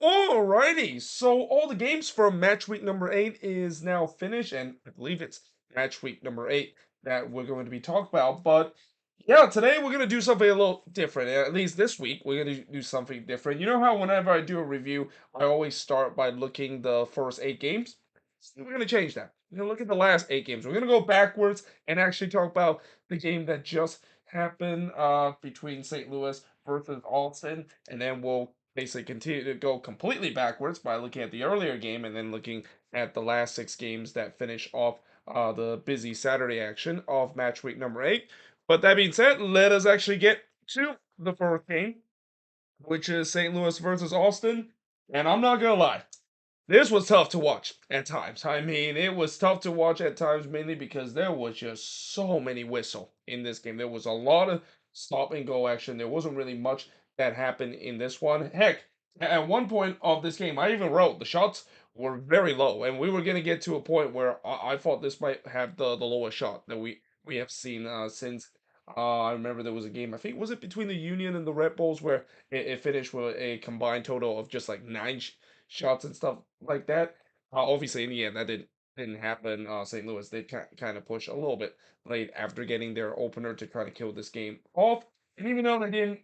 Alrighty, so all the games from match week number 8 is now finished, and I believe it's match week number 8 that we're going to be talking about. But yeah, today we're going to do something a little different. At least this week, we're going to do something different. You know how whenever I do a review, I always start by looking the first 8 games? So we're going to change that. We're going to look at the last 8 games. We're going to go backwards and actually talk about the game that just happened between St. Louis versus Alston, and then we'll basically continue to go completely backwards by looking at the earlier game and then looking at the last 6 games that finish off the busy Saturday action of match week number 8. But that being said, let us actually get to the first game, which is St. Louis versus Austin. And I'm not gonna lie, this was tough to watch at times. I mean, it was tough to watch at times mainly because there was just so many whistle in this game. There was a lot of stop and go action. There wasn't really much that happened in this one. Heck, at one point of this game, I even wrote the shots were very low, and we were going to get to a point where I thought this might have the lowest shot that we have seen since. I remember there was a game. I think was it between the Union and the Red Bulls where it finished with a combined total of just like nine shots and stuff like that. Obviously, in the end, that didn't happen. St. Louis did kind of push a little bit late after getting their opener to try to kill this game off. And even though they didn't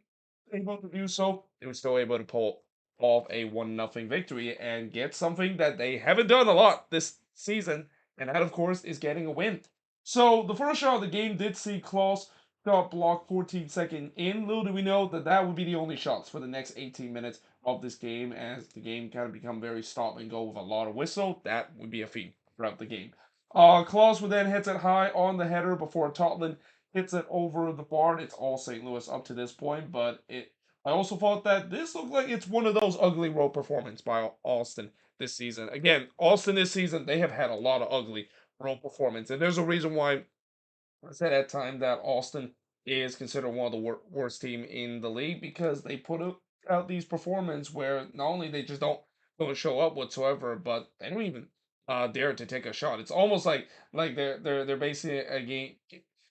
able to do so, they were still able to pull off a 1-0 victory and get something that they haven't done a lot this season, and that of course is getting a win. So the first shot of the game did see Klaus shot blocked 14-second in. Little do we know that that would be the only shots for the next 18 minutes of this game, as the game kind of become very stop and go with a lot of whistle. That would be a theme throughout the game. Klaus would then hits it high on the header before Totland hits it over the bar. It's all St. Louis up to this point, but I also thought that this looked like it's one of those ugly road performances by Austin this season. Again, Austin this season, they have had a lot of ugly road performance, and there's a reason why I said at time that Austin is considered one of the worst team in the league because they put out these performances where not only they just don't show up whatsoever, but they don't even dare to take a shot. It's almost like they're basically a game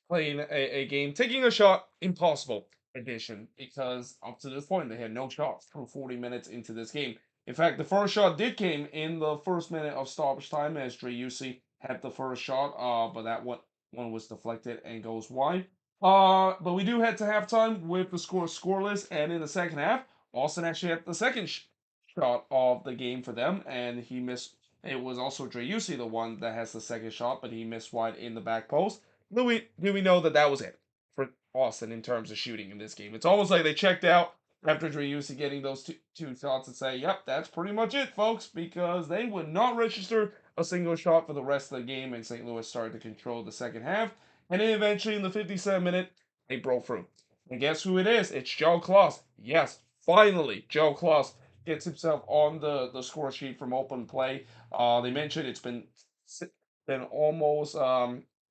playing a game taking a shot impossible edition because up to this point they had no shots through 40 minutes into this game. In fact, the first shot did came in the first minute of stoppage time as Dreyusi had the first shot, but that one was deflected and goes wide. But we do head to halftime with the score scoreless, and in the second half, Austin actually had the second shot of the game for them, and he missed. It was also Dreyusi, the one that has the second shot, but he missed wide in the back post. Do we know that that was it for Austin in terms of shooting in this game? It's almost like they checked out after Dreyusi getting those two shots and say, "Yep, that's pretty much it, folks," because they would not register a single shot for the rest of the game, and St. Louis started to control the second half. And then eventually, in the 57th minute, they broke through. And guess who it is? It's Joe Klaus. Yes, finally, Joe Klaus gets himself on the score sheet from open play. They mentioned it's been almost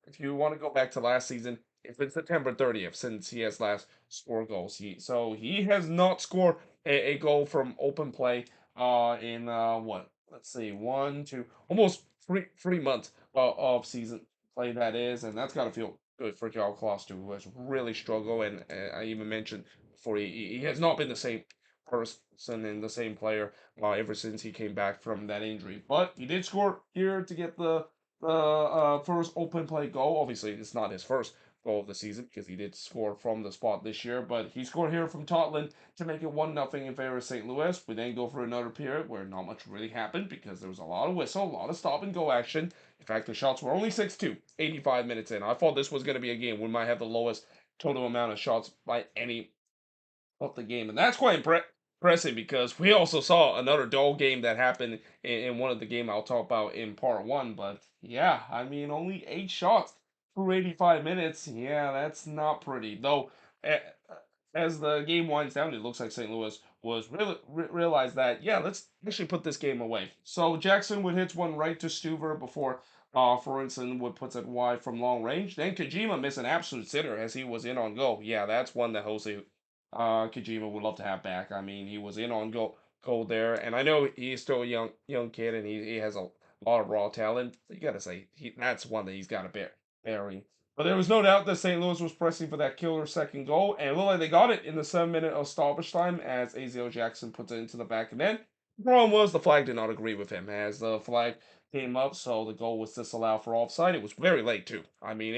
if you want to go back to last season, it's been September 30th since he has last scored goals. He has not scored a goal from open play in what? Let's see, 1, 2, almost 3 months of season play that is, and that's got to feel good for Joao Kloster, who has really struggled. And I even mentioned before he has not been the same person and the same player ever since he came back from that injury. But he did score here to get the first open play goal. Obviously, it's not his first goal of the season because he did score from the spot this year, but he scored here from Totland to make it 1-0 in favor of St. Louis. We then go for another period where not much really happened because there was a lot of whistle, a lot of stop and go action. In fact, the shots were only 6-2, 85 minutes in. I thought this was going to be a game we might have the lowest total amount of shots by any of the game. And that's quite impressive because we also saw another dull game that happened in one of the game I'll talk about in part one. But yeah, I mean, only 8 shots through 85 minutes. Yeah, that's not pretty. Though, as the game winds down, it looks like St. Louis was really realized that, yeah, let's actually put this game away. So Jackson would hit one right to Stuver before Sorensen would put it wide from long range. Then Kojima missed an absolute sitter as he was in on goal. Yeah, that's one that Jose Kojima would love to have back. I mean, he was in on goal there, and I know he's still a young kid, and he has a lot of raw talent. You gotta say that's one that he's got to bury. But there was no doubt that St. Louis was pressing for that killer second goal, and it looked like they got it in the 7 minute of stoppage time as Azale Jackson puts it into the back of net. The problem was the flag did not agree with him as the flag came up, so the goal was disallowed for offside. It was very late too. I mean,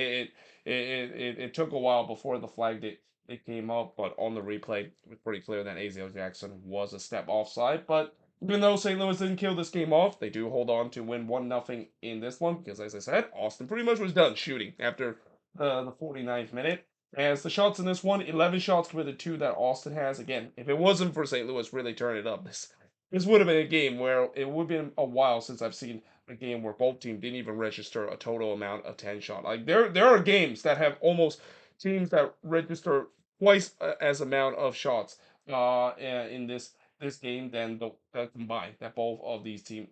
it took a while before the flag it came up, but on the replay, it was pretty clear that AZL Jackson was a step offside. But even though St. Louis didn't kill this game off, they do hold on to win 1-0 in this one because, as I said, Austin pretty much was done shooting after the 49th minute. As the shots in this one, 11 shots with the two that Austin has. Again, if it wasn't for St. Louis really turning it up, this would have been a game where it would have been a while since I've seen a game where both teams didn't even register a total amount of 10 shot. Like there are games that have almost teams that register twice as amount of shots in this game than the combined that both of these teams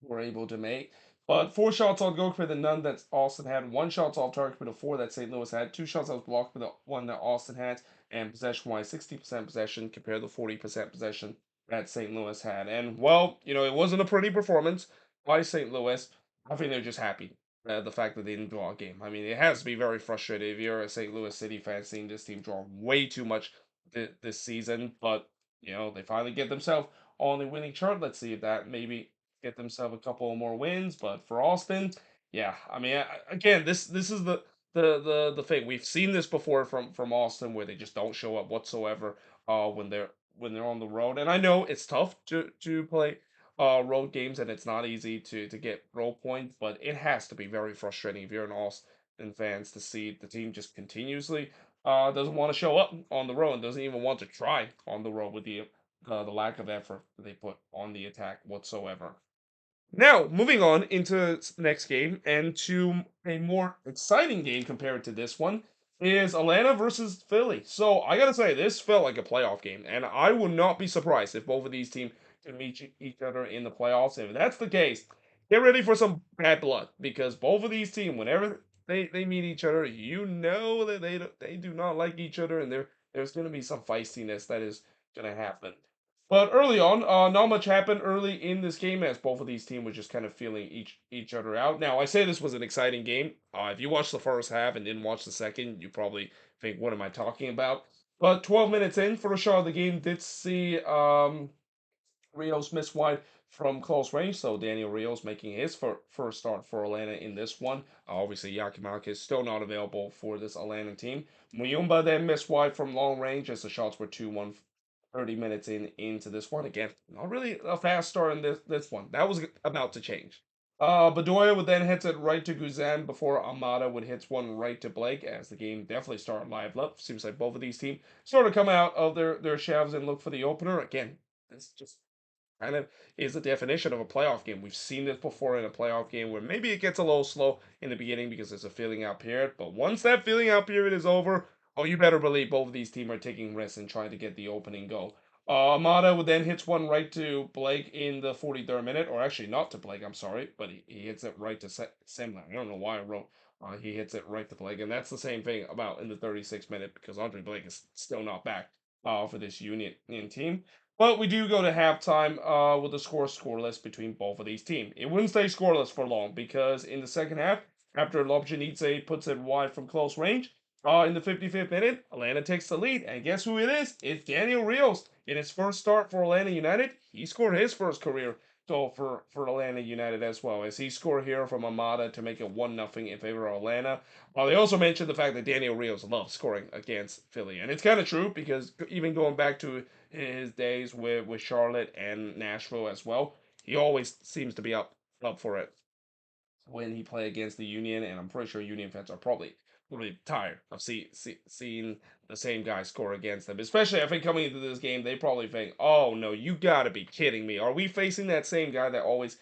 were able to make. But four shots on goal for the none that Austin had, one shots off target for the four that St. Louis had, two shots out blocked for the one that Austin had, and possession wise, 60% possession compared to 40% possession that St. Louis had. And well, it wasn't a pretty performance by St. Louis. I think they're just happy. The fact that they didn't draw a game. I mean, it has to be very frustrating if you're a St. Louis City fan seeing this team draw way too much this season. But, they finally get themselves on the winning chart. Let's see if that maybe get themselves a couple more wins. But for Austin, yeah, I mean, again, this is the thing. We've seen this before from Austin where they just don't show up whatsoever when they're on the road. And I know it's tough to play road games and it's not easy to get road points, but it has to be very frustrating if you're an Austin fans to see the team just continuously doesn't want to show up on the road and doesn't even want to try on the road with the lack of effort that they put on the attack whatsoever. Now, moving on into the next game and to a more exciting game compared to this one is Atlanta versus Philly. So I gotta say, this felt like a playoff game, and I would not be surprised if both of these teams can meet each other in the playoffs. If that's the case, get ready for some bad blood because both of these teams, whenever they meet each other, you know that they do not like each other, and there's gonna be some feistiness that is gonna happen. But early on, not much happened early in this game as both of these teams were just kind of feeling each other out. Now, I say this was an exciting game. If you watched the first half and didn't watch the second, you probably think, "What am I talking about?" But 12 minutes in, for a shot of the game, did see Rios missed wide from close range, so Daniel Rios making his first start for Atlanta in this one. Obviously, Yakimak is still not available for this Atlanta team. Muyumba then missed wide from long range as the shots were 2-1 30 minutes into this one. Again, not really a fast start in this one. That was about to change. Bedoya would then hit it right to Guzan before Amada would hit one right to Blake as the game definitely started live up. Seems like both of these teams sort of come out of their shelves and look for the opener. Again, this just kind of is the definition of a playoff game. We've seen this before in a playoff game where maybe it gets a little slow in the beginning because it's a feeling out period, but once that feeling out period is over, oh, you better believe both of these teams are taking risks and trying to get the opening goal. Amada would then hits one right to Blake in the 43rd minute, or actually not to Blake, I'm sorry, but he hits it right to Semler. I don't know why I wrote he hits it right to Blake, and that's the same thing about in the 36th minute because Andre Blake is still not back for this Union team. But we do go to halftime with the score scoreless between both of these teams. It wouldn't stay scoreless for long because in the second half, after Lobjanidze puts it wide from close range, in the 55th minute, Atlanta takes the lead. And guess who it is? It's Daniel Rios. In his first start for Atlanta United, he scored his first career goal for Atlanta United as well, as he scored here from Amada to make it 1-0 in favor of Atlanta. They also mentioned the fact that Daniel Rios loves scoring against Philly. And it's kind of true because even going back to his days with Charlotte and Nashville as well, he always seems to be up for it when he play against the Union, and I'm pretty sure Union fans are probably really tired of seeing the same guy score against them. Especially I think coming into this game, they probably think, "Oh no, you gotta be kidding me! Are we facing that same guy that always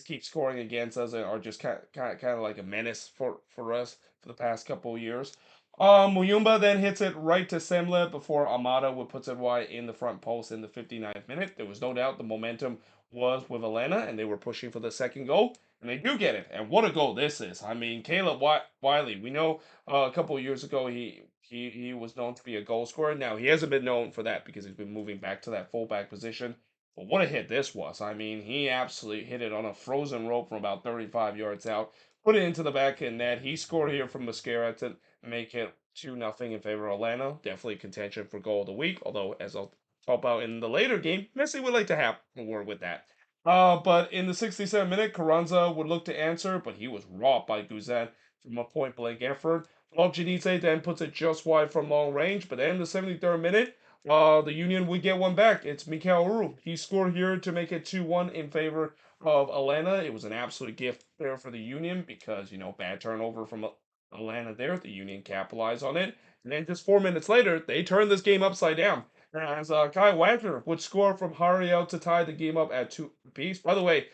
keeps scoring against us, and are just kind of like a menace for us for the past couple of years?" Muyumba then hits it right to Semle before Amada would put it wide in the front post in the 59th minute. There was no doubt the momentum was with Atlanta, and they were pushing for the second goal. And they do get it. And what a goal this is. I mean, Caleb Wiley, we know a couple of years ago he was known to be a goal scorer. Now, he hasn't been known for that because he's been moving back to that fullback position. But what a hit this was. I mean, he absolutely hit it on a frozen rope from about 35 yards out, put it into the back of the net. He scored here from Mascara to make it 2-0 in favor of Atlanta. Definitely contention for goal of the week, although, as I'll talk about in the later game, Messi would like to have a word with that. But in the 67th minute, Carranza would look to answer, but he was robbed by Guzan from a point blank effort. Lobjanidze then puts it just wide from long range, but then in the 73rd minute, the Union would get one back. It's Mikel Uru. He scored here to make it 2-1 in favor of Atlanta. It was an absolute gift there for the Union because, bad turnover from Atlanta there. The Union capitalized on it. And then just 4 minutes later, they turned this game upside down. As Kai Wagner would score from Hari out to tie the game up at 2 apiece. By the way,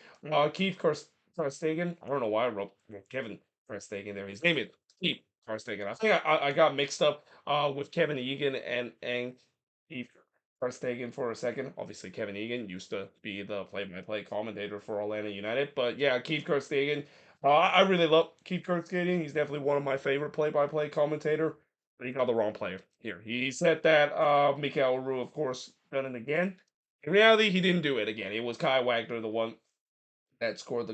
Keith Karstegen, I don't know why I wrote Kevin Karstegen there. His name is Keith Karstegen. I think I got mixed up with Kevin Egan and Keith Karstegen for a second. Obviously, Kevin Egan used to be the play-by-play commentator for Atlanta United. But yeah, Keith Karstegen. I really love Keith Karstegen. He's definitely one of my favorite play-by-play commentator. But he got the wrong player here. He said that Mikael Rue, of course, done it again. In reality, he didn't do it again. It was Kai Wagner, the one that scored the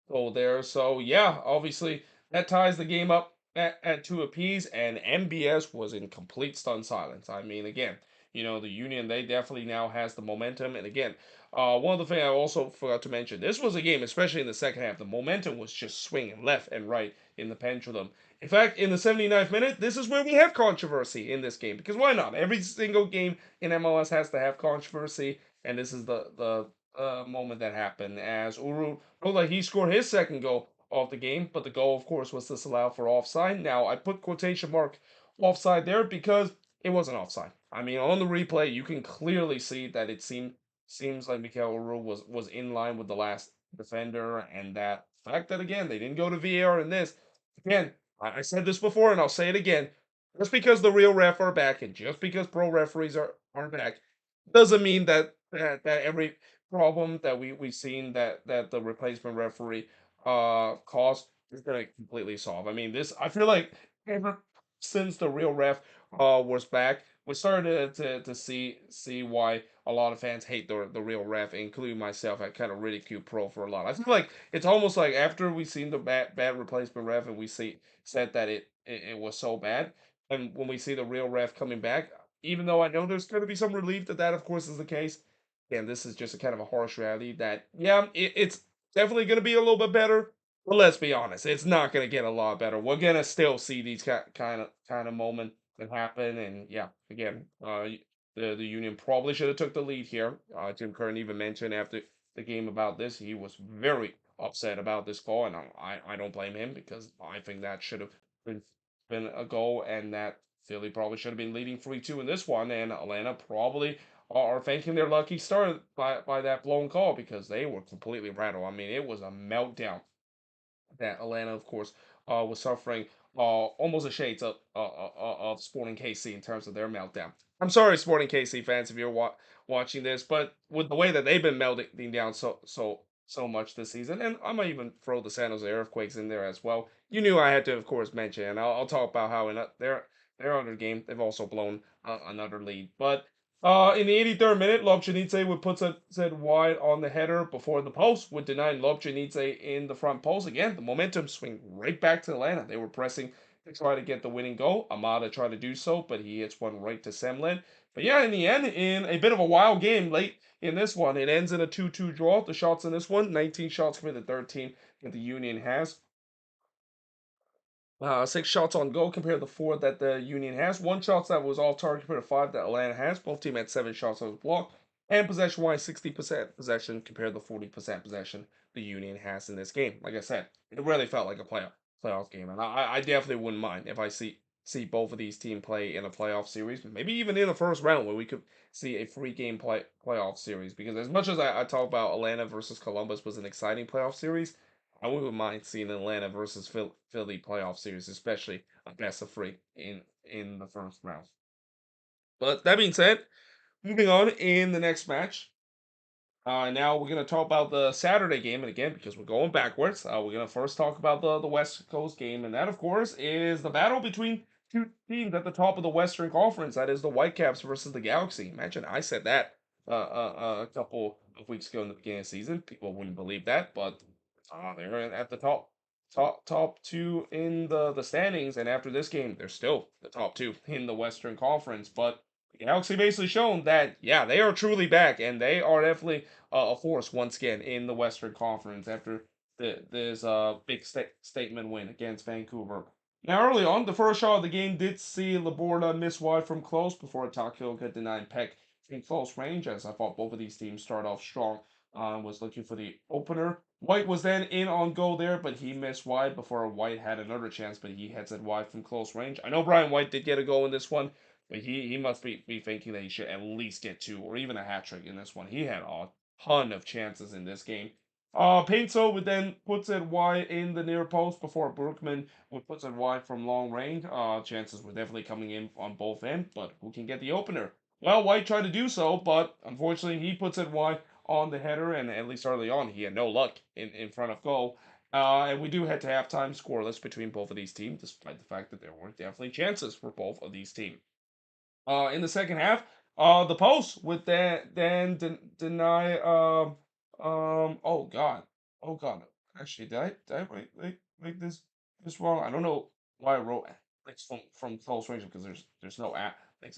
goal there. So yeah, obviously that ties the game up at 2 apiece, and MBS was in complete stunned silence. I mean, again, the Union, they definitely now has the momentum. And again, one of the things I also forgot to mention, this was a game, especially in the second half, the momentum was just swinging left and right in the pendulum. In fact, in the 79th minute, this is where we have controversy in this game, because why not? Every single game in MLS has to have controversy, and this is the moment that happened as Uru looked like he scored his second goal of the game, but the goal, of course, was disallowed for offside. Now, I put quotation mark offside there because it wasn't offside. I mean, on the replay, you can clearly see that it seems like Mikel Uru was in line with the last defender, and that fact that again they didn't go to VAR in this. Again, I said this before, and I'll say it again. Just because the real ref are back, and just because pro referees are back, doesn't mean that every problem that we've seen that the replacement referee caused is gonna completely solve. I mean, this I feel like ever since the real ref was back, we started to see why a lot of fans hate the real ref, including myself. I kind of ridicule pro for a lot. I feel like it's almost like after we seen the bad replacement ref and we said that it was so bad, and when we see the real ref coming back, even though I know there's going to be some relief that of course is the case, and this is just a kind of a harsh reality that yeah, it's definitely going to be a little bit better. But let's be honest, it's not going to get a lot better. We're going to still see these kind of moments that happen, and yeah, again, the Union probably should have took the lead here. Jim Curtin even mentioned after the game about this, he was very upset about this call, and I don't blame him because I think that should have been a goal, and that Philly probably should have been leading 3-2 in this one, and Atlanta probably are thanking their lucky start by that blown call because they were completely rattled. I mean, it was a meltdown that Atlanta, of course, was suffering almost a shades of Sporting KC in terms of their meltdown. I'm sorry, Sporting KC fans, if you're watching this, but with the way that they've been melting down so much this season, and I might even throw the San Jose Earthquakes in there as well. You knew I had to, of course, mention, and I'll talk about how in their other game they've also blown another lead, but. In the 83rd minute, Lobjanidze would put it wide on the header before the post, would deny Lobjanidze in the front post. Again, the momentum swing right back to Atlanta. They were pressing to try to get the winning goal. Amada tried to do so, but he hits one right to Semlin. But yeah, in the end, in a bit of a wild game late in this one, it ends in a 2-2 draw. The shots in this one, 19 shots for the 13 that the Union has. 6 shots on goal compared to the 4 that the Union has. 1 shot that was off target compared to 5 that Atlanta has. Both teams had 7 shots on the block. And possession wise, 60% possession compared to 40% possession the Union has in this game. Like I said, it really felt like a playoff game. And I definitely wouldn't mind if I see both of these teams play in a playoff series, maybe even in the first round where we could see a 3-game playoff series. Because as much as I talk about Atlanta versus Columbus was an exciting playoff series, I wouldn't mind seeing Atlanta versus Philly playoff series, especially a best of three in the first round. But that being said, moving on in the next match. Now we're gonna talk about the Saturday game, and again because we're going backwards, we're gonna first talk about the West Coast game, and that of course is the battle between two teams at the top of the Western Conference. That is the Whitecaps versus the Galaxy. Imagine I said that a couple of weeks ago in the beginning of the season. People wouldn't believe that, but they're at the top two in the standings, and after this game, they're still the top two in the Western Conference. But the Galaxy basically shown that, yeah, they are truly back, and they are definitely a force once again in the Western Conference after this big statement win against Vancouver. Now, early on, the first shot of the game did see Laborda miss wide from close before Takio could deny Peck in close range, as I thought both of these teams start off strong. Was looking for the opener. White was then in on goal there, but he missed wide before White had another chance, but he heads it wide from close range. I know Brian White did get a goal in this one, but he must be thinking that he should at least get two or even a hat trick in this one. He had a ton of chances in this game. Painso would then puts it wide in the near post before Berkman would puts it wide from long range. Chances were definitely coming in on both ends, but who can get the opener? Well, White tried to do so, but unfortunately he puts it wide on the header, and at least early on he had no luck in front of goal. And we do head to halftime scoreless between both of these teams, despite the fact that there were definitely chances for both of these teams. In the second half, the post would then deny oh god, actually did I wait this wrong? I don't know why I wrote it's from close range because there's no at like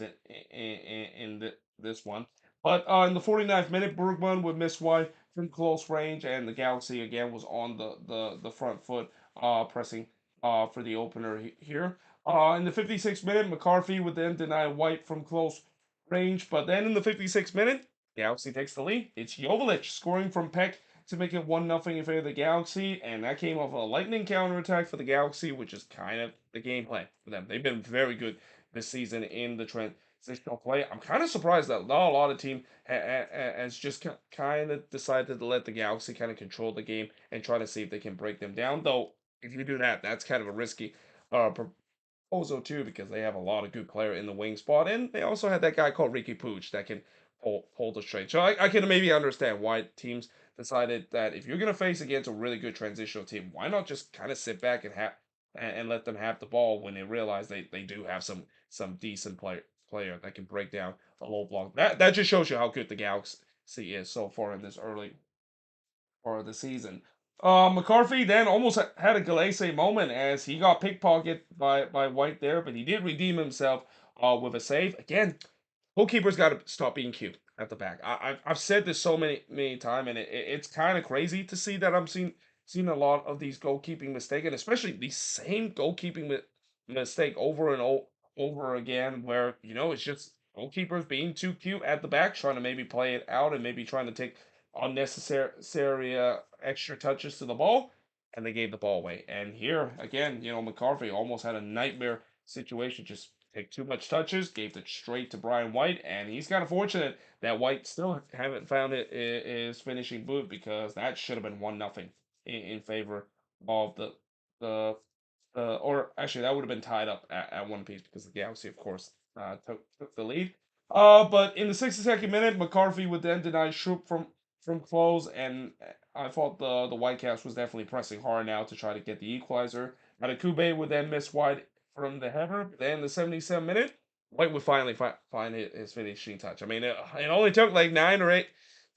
this one. But in the 49th minute, Bergman would miss wide from close range, and the Galaxy again was on the front foot, pressing for the opener here. In the 56th minute, McCarthy would then deny White from close range, but then in the 56th minute, Galaxy takes the lead. It's Joveljic scoring from Peck to make it 1-0 in favor of the Galaxy, and that came off a lightning counterattack for the Galaxy, which is kind of the game plan for them. They've been very good this season in the transitional play. I'm kind of surprised that not a lot of team has just kind of decided to let the Galaxy kind of control the game and try to see if they can break them down. Though, if you do that, that's kind of a risky also too because they have a lot of good player in the wing spot, and they also had that guy called Ricky Pooch that can pull the straight. So I can maybe understand why teams decided that if you're gonna face against a really good transitional team, why not just kind of sit back and have and let them have the ball when they realize they do have some decent player that can break down a low block. That just shows you how good the Galaxy is so far in this early part of the season. McCarthy then almost had a Galese moment as he got pickpocketed by White there, but he did redeem himself with a save. Again, goalkeepers got to stop being cute at the back. I've said this so many times, and it's kind of crazy to see that I'm seeing a lot of these goalkeeping mistakes, and especially the same goalkeeping mistake over and over again, where it's just goalkeepers being too cute at the back, trying to maybe play it out and maybe trying to take unnecessary extra touches to the ball, and they gave the ball away. And here again, McCarthy almost had a nightmare situation. Just take too much touches, gave it straight to Brian White, and he's kind of fortunate that White still haven't found his finishing boot because that should have been 1-0 in favor of the or actually that would have been tied up at one piece because the Galaxy, of course, took the lead. But in the 62nd minute, McCarthy would then deny Shroop from close, and I thought the Whitecaps was definitely pressing hard now to try to get the equalizer. Adekube would then miss wide from the header. Then in the 77th minute, White would finally find his finishing touch. I mean, it only took like 9 or 8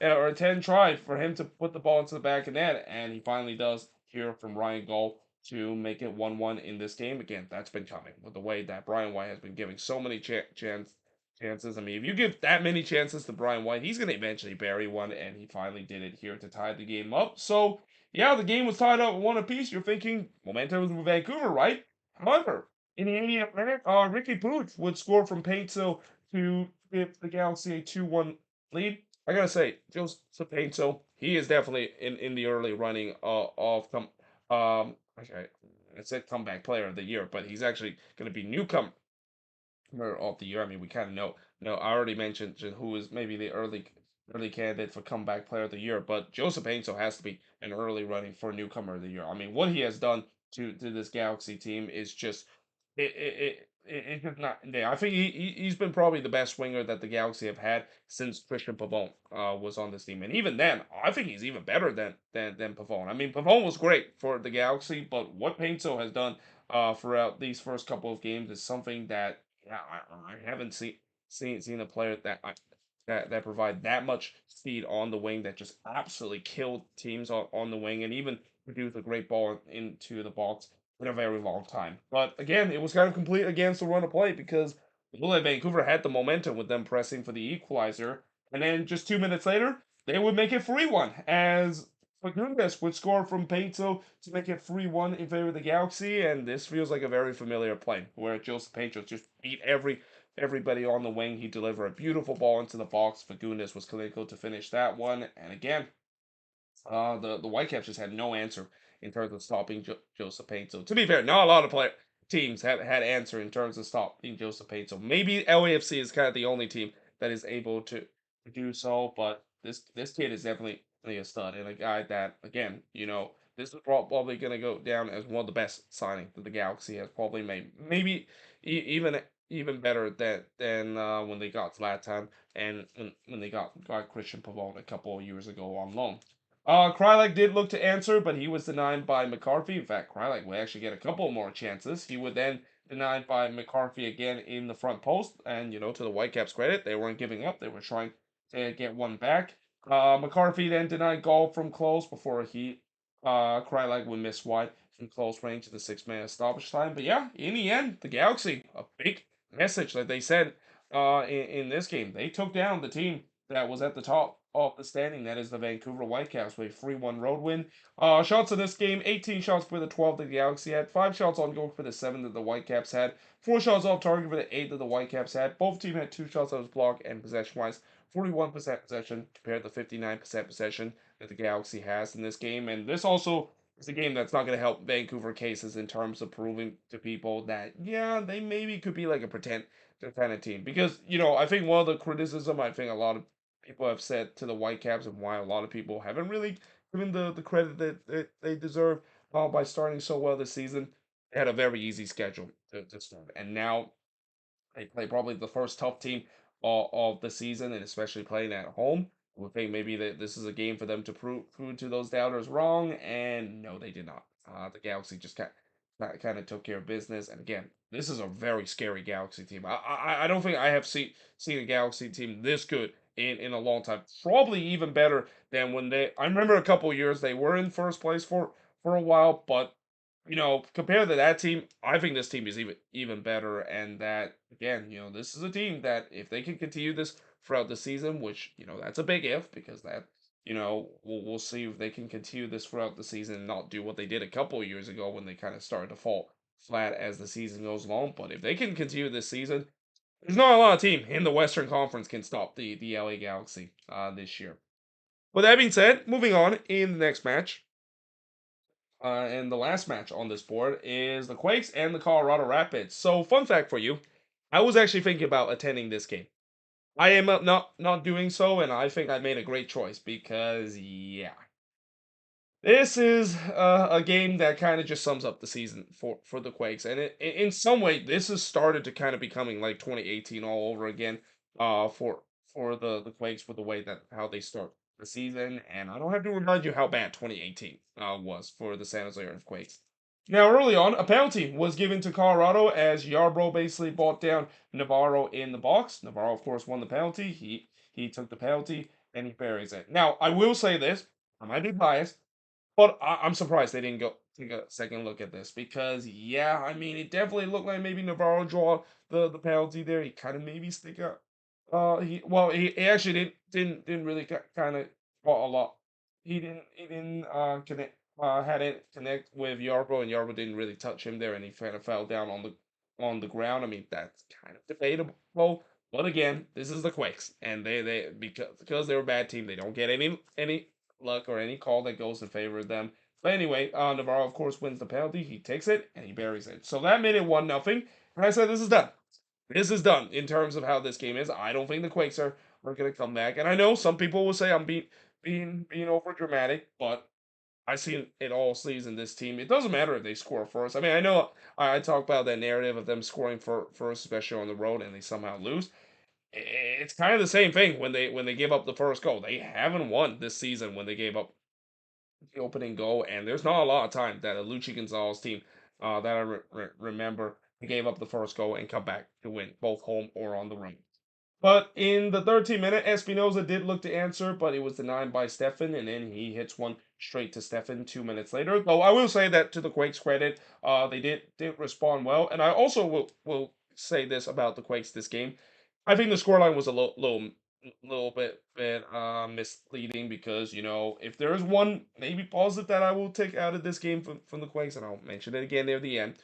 or 10 tries for him to put the ball into the back of net, and he finally does here from Ryan Gull to make it 1-1 in this game. Again, that's been coming with the way that Brian White has been giving so many chances. I mean, if you give that many chances to Brian White, he's going to eventually bury one, and he finally did it here to tie the game up. So, yeah, the game was tied up one apiece. You're thinking momentum was with Vancouver, right? However, in the 80th minute, Ricky Booth would score from Painto to give the Galaxy a 2-1 lead. I gotta say, Joseph Painto, he is definitely in the early running of okay, I said comeback player of the year, but he's actually going to be newcomer of the year. I mean, we kind of know. I already mentioned who is maybe the early candidate for comeback player of the year, but Joseph Painto has to be an early running for newcomer of the year. I mean, what he has done to this Galaxy team is just it's just not there. I think he's been probably the best winger that the Galaxy have had since Christian Pavone was on this team, and even then, I think he's even better than Pavone. I mean, Pavone was great for the Galaxy, but what Painto has done throughout these first couple of games is something that yeah, I haven't seen a player that provide that much speed on the wing that just absolutely killed teams on the wing and even produced a great ball into the box in a very long time. But again, it was kind of complete against the run of play because It looked like Vancouver had the momentum with them pressing for the equalizer, and then just 2 minutes later, they would make it 3-1 as Fagundes would score from Painto to make it 3-1 in favor of the Galaxy, and this feels like a very familiar play where Joseph Painto just beat everybody on the wing. He delivered a beautiful ball into the box. Fagundes was clinical to finish that one, and again, the Whitecaps just had no answer in terms of stopping Joseph Painto. To be fair, not a lot of teams have had answer in terms of stopping Joseph Painto. Maybe LAFC is kind of the only team that is able to do so, but this kid is definitely a stud and a guy that, again, this is probably going to go down as one of the best signings that the Galaxy has probably made. Maybe even better than when they got Zlatan and when they got Christian Pavone a couple of years ago on loan. Krylak did look to answer, but he was denied by McCarthy. In fact, Krylak would actually get a couple more chances. He would then denied by McCarthy again in the front post. And, to the Whitecaps' credit, they weren't giving up. They were trying to get one back. McCarthy then denied goal from close before Krylak would miss wide from close range to the 6-minute stoppage time. But yeah, in the end, the Galaxy, a big message that they said in this game. They took down the team that was at the top of the standing. That is the Vancouver Whitecaps with a 3-1 road win. Shots in this game, 18 shots for the 12 that the Galaxy had, 5 shots on goal for the 7 that the Whitecaps had, 4 shots off target for the 8 that the Whitecaps had. Both teams had 2 shots that was blocked, and possession-wise, 41% possession compared to 59% possession that the Galaxy has in this game. And this also is a game that's not going to help Vancouver cases in terms of proving to people that, yeah, they maybe could be like a pretend kind of team. Because, I think one of the criticism I think a lot of people have said to the Whitecaps and why a lot of people haven't really given the credit that they deserve by starting so well this season. They had a very easy schedule to start. And now they play probably the first tough team of the season, and especially playing at home. We think maybe that this is a game for them to prove to those doubters wrong, and no, they did not. The Galaxy just kind of took care of business, and again, this is a very scary Galaxy team. I don't think I have seen a Galaxy team this good in a long time. Probably even better than when they. I remember a couple years they were in first place for a while, but compared to that team, I think this team is even better. And that again, this is a team that if they can continue this throughout the season, which that's a big if because that we'll see if they can continue this throughout the season and not do what they did a couple of years ago when they kind of started to fall flat as the season goes along. But if they can continue this season, there's not a lot of team in the Western Conference can stop the LA Galaxy this year. With that being said, moving on in the next match. And the last match on this board is the Quakes and the Colorado Rapids. So, fun fact for you, I was actually thinking about attending this game. I am not doing so, and I think I made a great choice because yeah, this is a game that kind of just sums up the season for the Quakes, and in some way this has started to kind of becoming like 2018 all over again. For the Quakes for the way that how they start the season, and I don't have to remind you how bad 2018 was for the San Jose Earthquakes. Now, early on, a penalty was given to Colorado as Yarbrough basically brought down Navarro in the box. Navarro, of course, won the penalty. He took the penalty and he buries it. Now, I will say this: I might be biased. But I'm surprised they didn't go take a second look at this because yeah, I mean it definitely looked like maybe Navarro draw the penalty there. He kind of maybe stick out. He actually didn't really kind of draw a lot. He didn't connect had it connect with Yarbrough and Yarbrough didn't really touch him there and he kind of fell down on the ground. I mean that's kind of debatable. But again, this is the Quakes and they because they're a bad team, they don't get any luck or any call that goes in favor of them. But anyway, Navarro of course wins the penalty. He takes it and he buries it. So that made it 1-0. And I said this is done. This is done in terms of how this game is. I don't think the Quakes are gonna come back. And I know some people will say I'm being over dramatic, but I see it all season this team. It doesn't matter if they score first. I mean, I know I talk about that narrative of them scoring for first, especially on the road, and they somehow lose. It's kind of the same thing when they give up the first goal. They haven't won this season when they gave up the opening goal, and there's not a lot of time that a Luchi Gonzalez team that I remember gave up the first goal and come back to win both home or on the road. But in the 13th minute, Espinoza did look to answer, but it was denied by Stefan, and then he hits one straight to Stefan 2 minutes later. Though I will say that to the Quakes' credit, they did respond well, and I also will say this about the Quakes this game. I think the scoreline was a little bit misleading because if there is one maybe positive that I will take out of this game from the Quakes, and I'll mention it again near the end.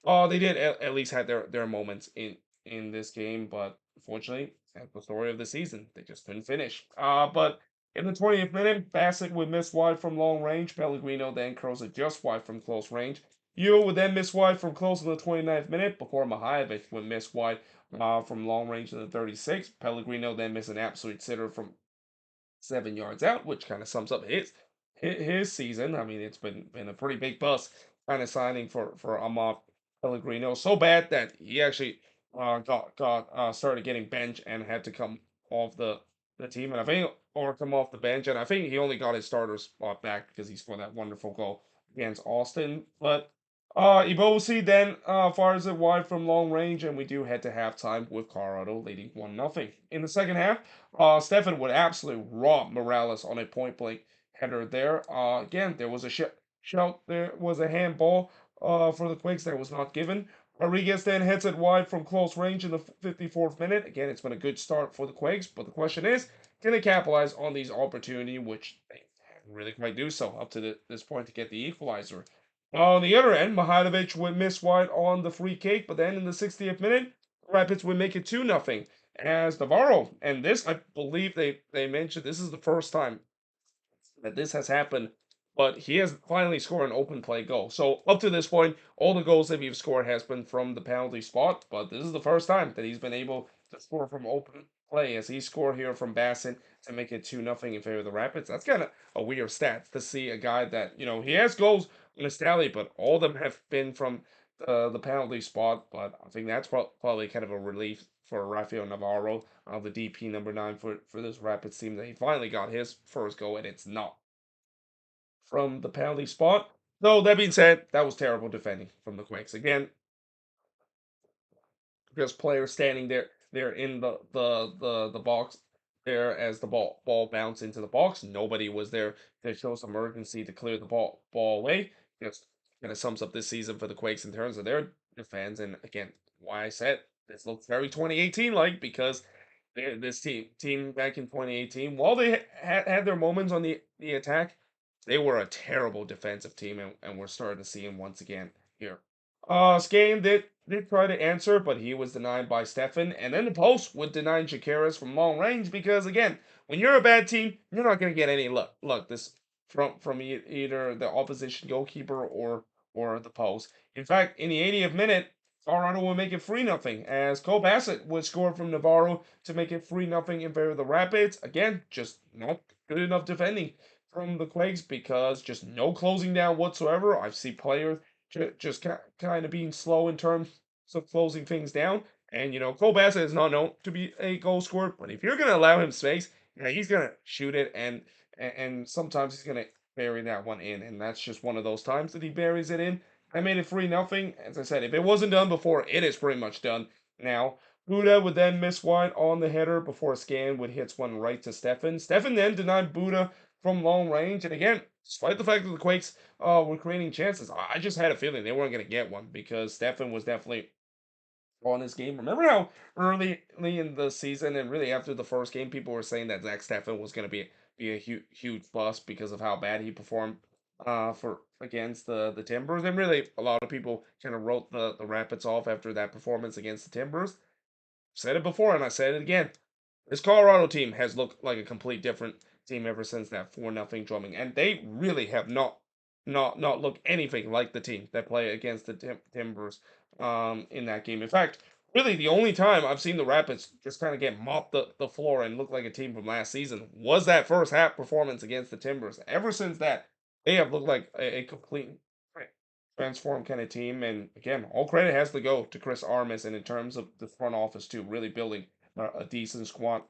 They did at least had their moments in this game, but unfortunately, that's the story of the season. They just couldn't finish. But in the 20th minute, Bassett would miss wide from long range. Pellegrino then curls it just wide from close range. Yule would then miss wide from close in the 29th minute before Mihajlovic would miss wide from long range in the 36th. Pellegrino then missed an absolute sitter from 7 yards out, which kind of sums up his season. I mean, it's been a pretty big bust kind of signing for Amar Pellegrino. So bad that he actually got started getting benched and had to come off the team, and I think or come off the bench, and I think he only got his starter spot back because he scored that wonderful goal against Austin. But Ibosi then fires it wide from long range, and we do head to halftime with Colorado leading 1-0. In the second half, Stefan would absolutely rob Morales on a point blank header there. Again, there was a shout, there was a handball for the Quakes that was not given. Rodriguez then hits it wide from close range in the 54th minute. Again, it's been a good start for the Quakes, but the question is, can they capitalize on these opportunities, which they haven't really quite do so up to this point to get the equalizer. On the other end, Mihajlovic would miss wide on the free kick, but then in the 60th minute, Rapids would make it 2-0 as Navarro. And this, I believe they mentioned, this is the first time that this has happened, but he has finally scored an open play goal. So up to this point, all the goals that he's scored has been from the penalty spot, but this is the first time that he's been able to score from open play as he scored here from Bassin to make it 2-0 in favor of the Rapids. That's kind of a weird stat to see a guy that, he has goals in his tally, but all of them have been from the penalty spot. But I think that's probably kind of a relief for Rafael Navarro, the DP number 9 for this Rapids team, that he finally got his first goal, and it's not from the penalty spot. Though that being said, that was terrible defending from the Quakes. Again, just players standing there in the box there as the ball bounced into the box. Nobody was there to show some urgency to clear the ball away. Just kind of sums up this season for the Quakes in terms of their defense. And again, why I said this looks very 2018 like, because this team back in 2018, while they had their moments on the attack, they were a terrible defensive team, and we're starting to see him once again here. Skane did try to answer, but he was denied by Stefan. And then the post would deny Jacaris from long range because, again, when you're a bad team, you're not going to get any luck this from either the opposition goalkeeper or the post. In fact, in the 80th minute, Colorado will make it 3-0 as Cole Bassett would score from Navarro to make it 3-0 in favor of the Rapids. Again, just not good enough defending from the Quakes because just no closing down whatsoever. I've seen players just kind of being slow in terms of closing things down. And, Cole Bassett is not known to be a goal scorer, but if you're going to allow him space, he's going to shoot it, and sometimes he's going to bury that one in. And that's just one of those times that he buries it in. I made it 3-0. As I said, if it wasn't done before, it is pretty much done now. Buddha would then miss wide on the header before Scan would hit one right to Stefan. Stefan then denied Buddha from long range. And again, despite the fact that the Quakes were creating chances, I just had a feeling they weren't going to get one because Stefan was definitely on this game. Remember how early in the season and really after the first game, people were saying that Zach Stefan was going to be a huge bust because of how bad he performed for against the Timbers, and really a lot of people kind of wrote the Rapids off after that performance against the Timbers. Said it before and I said it again. This Colorado team has looked like a complete different team ever since that 4-0 drumming, and they really have not looked anything like the team that play against the Timbers in that game. In fact, really the only time I've seen the Rapids just kind of get mopped the floor and look like a team from last season was that first half performance against the Timbers. Ever since that, they have looked like a complete transformed kind of team. And again, all credit has to go to Chris Armas and in terms of the front office too, really building a decent squad.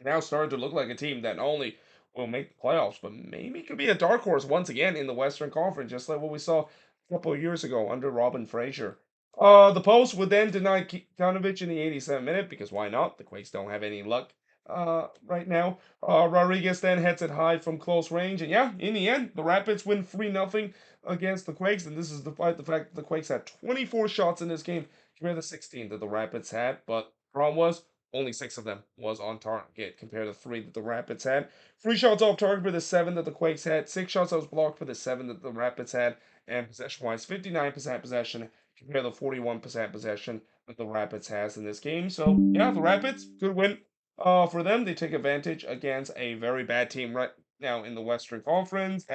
Now starting to look like a team that not only will make the playoffs, but maybe could be a dark horse once again in the Western Conference, just like what we saw a couple of years ago under Robin Fraser. The Post would then deny Kikanovic in the 87th minute because why not? The Quakes don't have any luck right now. Rodriguez then heads it high from close range, and yeah, in the end, the Rapids win 3-0 against the Quakes, and this is despite the fact that the Quakes had 24 shots in this game compared to 16 that the Rapids had, but problem was only 6 of them was on target compared to 3 that the Rapids had. 3 shots off target for the 7 that the Quakes had, 6 shots that was blocked for the 7 that the Rapids had, and possession-wise, 59% possession compared to 41% possession that the Rapids has in this game. So yeah, the Rapids, good win for them. They take advantage against a very bad team right now in the Western Conference.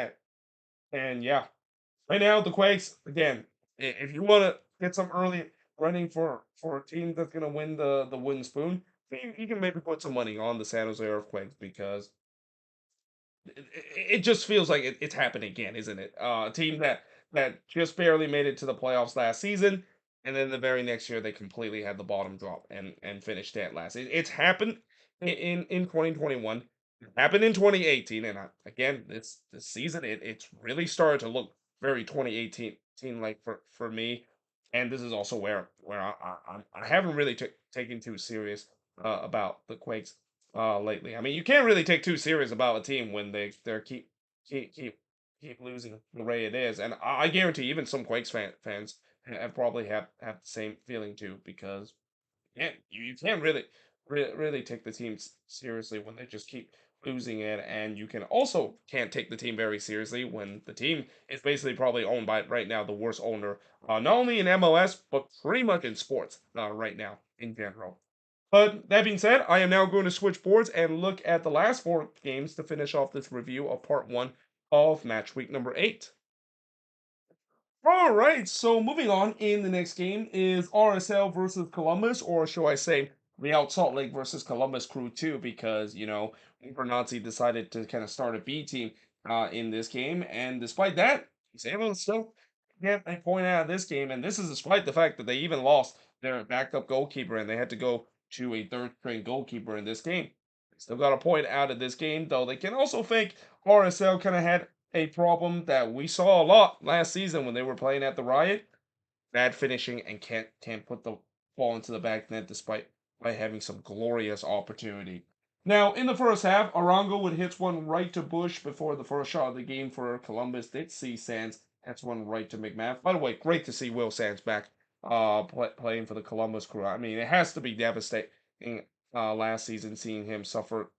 And yeah, right now the Quakes, again, if you want to get some early running for a team that's going to win the wooden spoon, you can maybe put some money on the San Jose Earthquakes because it just feels like it's happening again, isn't it? A team that just barely made it to the playoffs last season, and then the very next year they completely had the bottom drop and finished dead last. It's happened in 2021. It happened in 2018, and again this season it's really started to look very 2018 like for me. And this is also where I haven't really taken too serious about the Quakes lately. I mean, you can't really take too serious about a team when they're keep keep keep losing the way it is, and I guarantee even some Quakes fans have probably have the same feeling too because you can't really take the team seriously when they just keep losing it, and you can also can't take the team very seriously when the team is basically probably owned by right now the worst owner, not only in MLS but pretty much in sports right now in general. But that being said, I am now going to switch boards and look at the last 4 games to finish off this review of part 1 of match week number 8. All right, so moving on in the next game is RSL versus Columbus, or shall I say Real Salt Lake versus Columbus Crew 2, because, Bernazzi decided to kind of start a B team in this game, and despite that, he's able to still get a point out of this game, and this is despite the fact that they even lost their backup goalkeeper and they had to go to a third string goalkeeper in this game. They still got a point out of this game, though they can also think RSL kind of had a problem that we saw a lot last season when they were playing at the Riot. Bad finishing and can't put the ball into the back net despite by having some glorious opportunity. Now in the first half, Arango would hit one right to Bush before the first shot of the game for Columbus. Did see Sands. That's one right to McMahon. By the way, great to see Will Sands back playing for the Columbus Crew. I mean, it has to be devastating last season seeing him suffer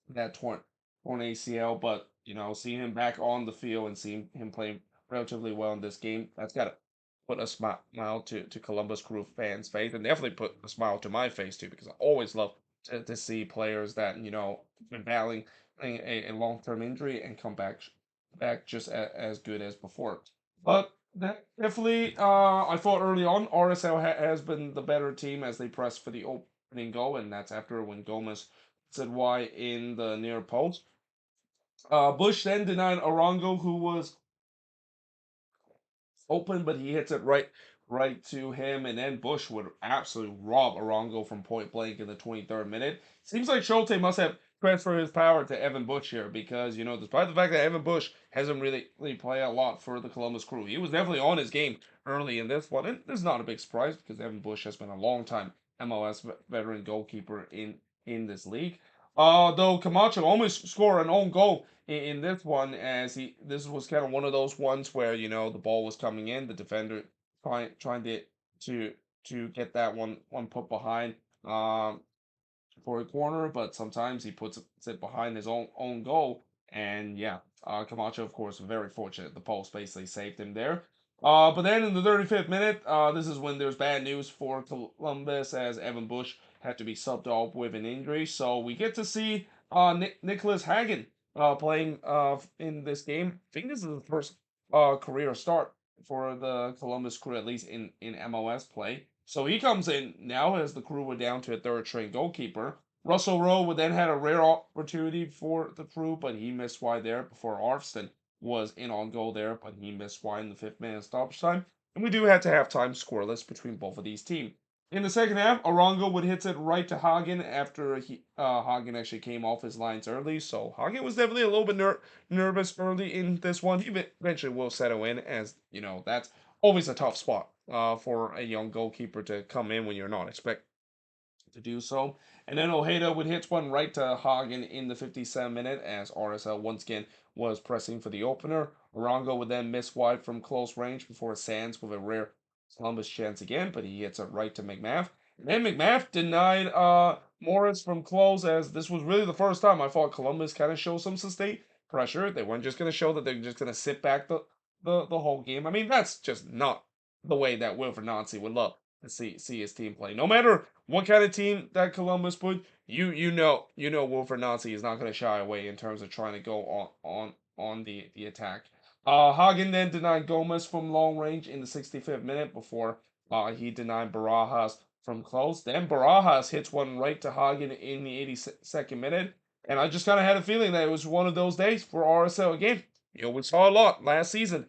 that torn ACL, but seeing him back on the field and seeing him playing relatively well in this game, that's got to put a smile to Columbus Crew fans' face, and definitely put a smile to my face too, because I always love to see players that been battling a long-term injury and come back just as good as before. But that definitely, I thought early on, RSL has been the better team as they press for the opening goal, and that's after when Gomez said why in the near post. Bush then denied Arango, who was open, but he hits it right to him, and then Bush would absolutely rob Arango from point blank in the 23rd minute. Seems like Schulte must have transferred his power to Evan Bush here because, despite the fact that Evan Bush hasn't really played a lot for the Columbus Crew, he was definitely on his game early in this one, and this is not a big surprise because Evan Bush has been a long time MLS veteran goalkeeper in this league. Though Camacho almost scored an own goal in this one, as this was kind of one of those ones where the ball was coming in, the defender trying to get that one put behind for a corner, but sometimes he puts it behind his own goal, and yeah, Camacho of course very fortunate. The post basically saved him there. But then in the 35th minute, this is when there's bad news for Columbus as Evan Bush had to be subbed off with an injury. So we get to see Nicholas Hagen playing in this game. I think this is the first career start for the Columbus Crew, at least in MLS play. So he comes in now as the Crew were down to a third string goalkeeper. Russell Rowe would then had a rare opportunity for the Crew, but he missed wide there before Arfston was in on goal there, but he missed wide in the 5th minute stoppage time. And we do have to have time scoreless between both of these teams. In the second half, Arango would hit it right to Hagen after Hagen actually came off his lines early. So Hagen was definitely a little bit nervous early in this one. He eventually will settle in, as that's always a tough spot for a young goalkeeper to come in when you're not expected to do so. And then Ojeda would hit one right to Hagen in the 57th minute as RSL once again was pressing for the opener. Arango would then miss wide from close range before Sands with a rare Columbus chance again, but he hits it right to McMath. And then McMath denied Morris from close, as this was really the first time I thought Columbus kind of showed some sustained pressure. They weren't just going to show that they're just going to sit back the whole game. I mean, that's just not the way that Wilfred Nancy would love to see his team play. No matter what kind of team that Columbus put, you know Wilfred Nancy is not going to shy away in terms of trying to go on the attack. Hagen then denied Gomez from long range in the 65th minute before he denied Barajas from close. Then Barajas hits one right to Hagen in the 82nd minute. And I just kind of had a feeling that it was one of those days for RSL again. We saw a lot last season.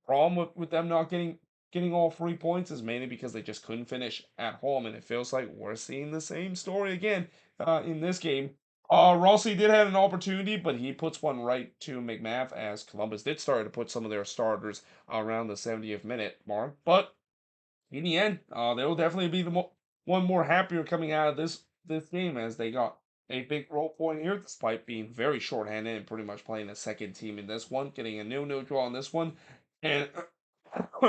Problem with them not getting all 3 points is mainly because they just couldn't finish at home. And it feels like we're seeing the same story again in this game. Rossi did have an opportunity, but he puts one right to McMath as Columbus did start to put some of their starters around the 70th minute mark. But in the end, they will definitely be one more happier coming out of this game as they got a big role point here, despite being very shorthanded and pretty much playing a second team in this one, getting a 0-0 draw in this one, and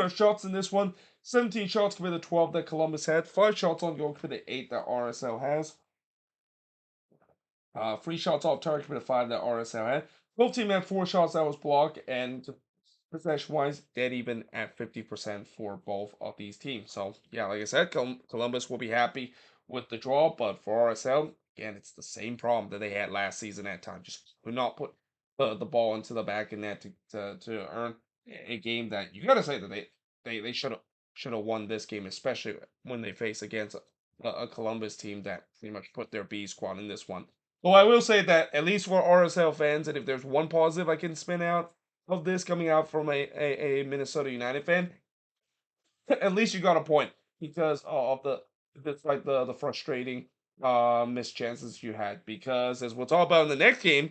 shots in this one. 17 shots compared to 12 that Columbus had. 5 shots on goal compared to 8 that RSL has. 3 shots off target compared to 5 that RSL had. Both teams had 4 shots that was blocked, and possession wise, dead even at 50% for both of these teams. So, yeah, like I said, Columbus will be happy with the draw, but for RSL, again, it's the same problem that they had last season at time. Just could not put the ball into the back of net to earn a game that you got to say that they should have won this game, especially when they face against a Columbus team that pretty much put their B squad in this one. Well, I will say that at least for RSL fans, and if there's one positive I can spin out of this coming out from a Minnesota United fan, at least you got a point because of the frustrating missed chances you had. Because as we'll talk about in the next game,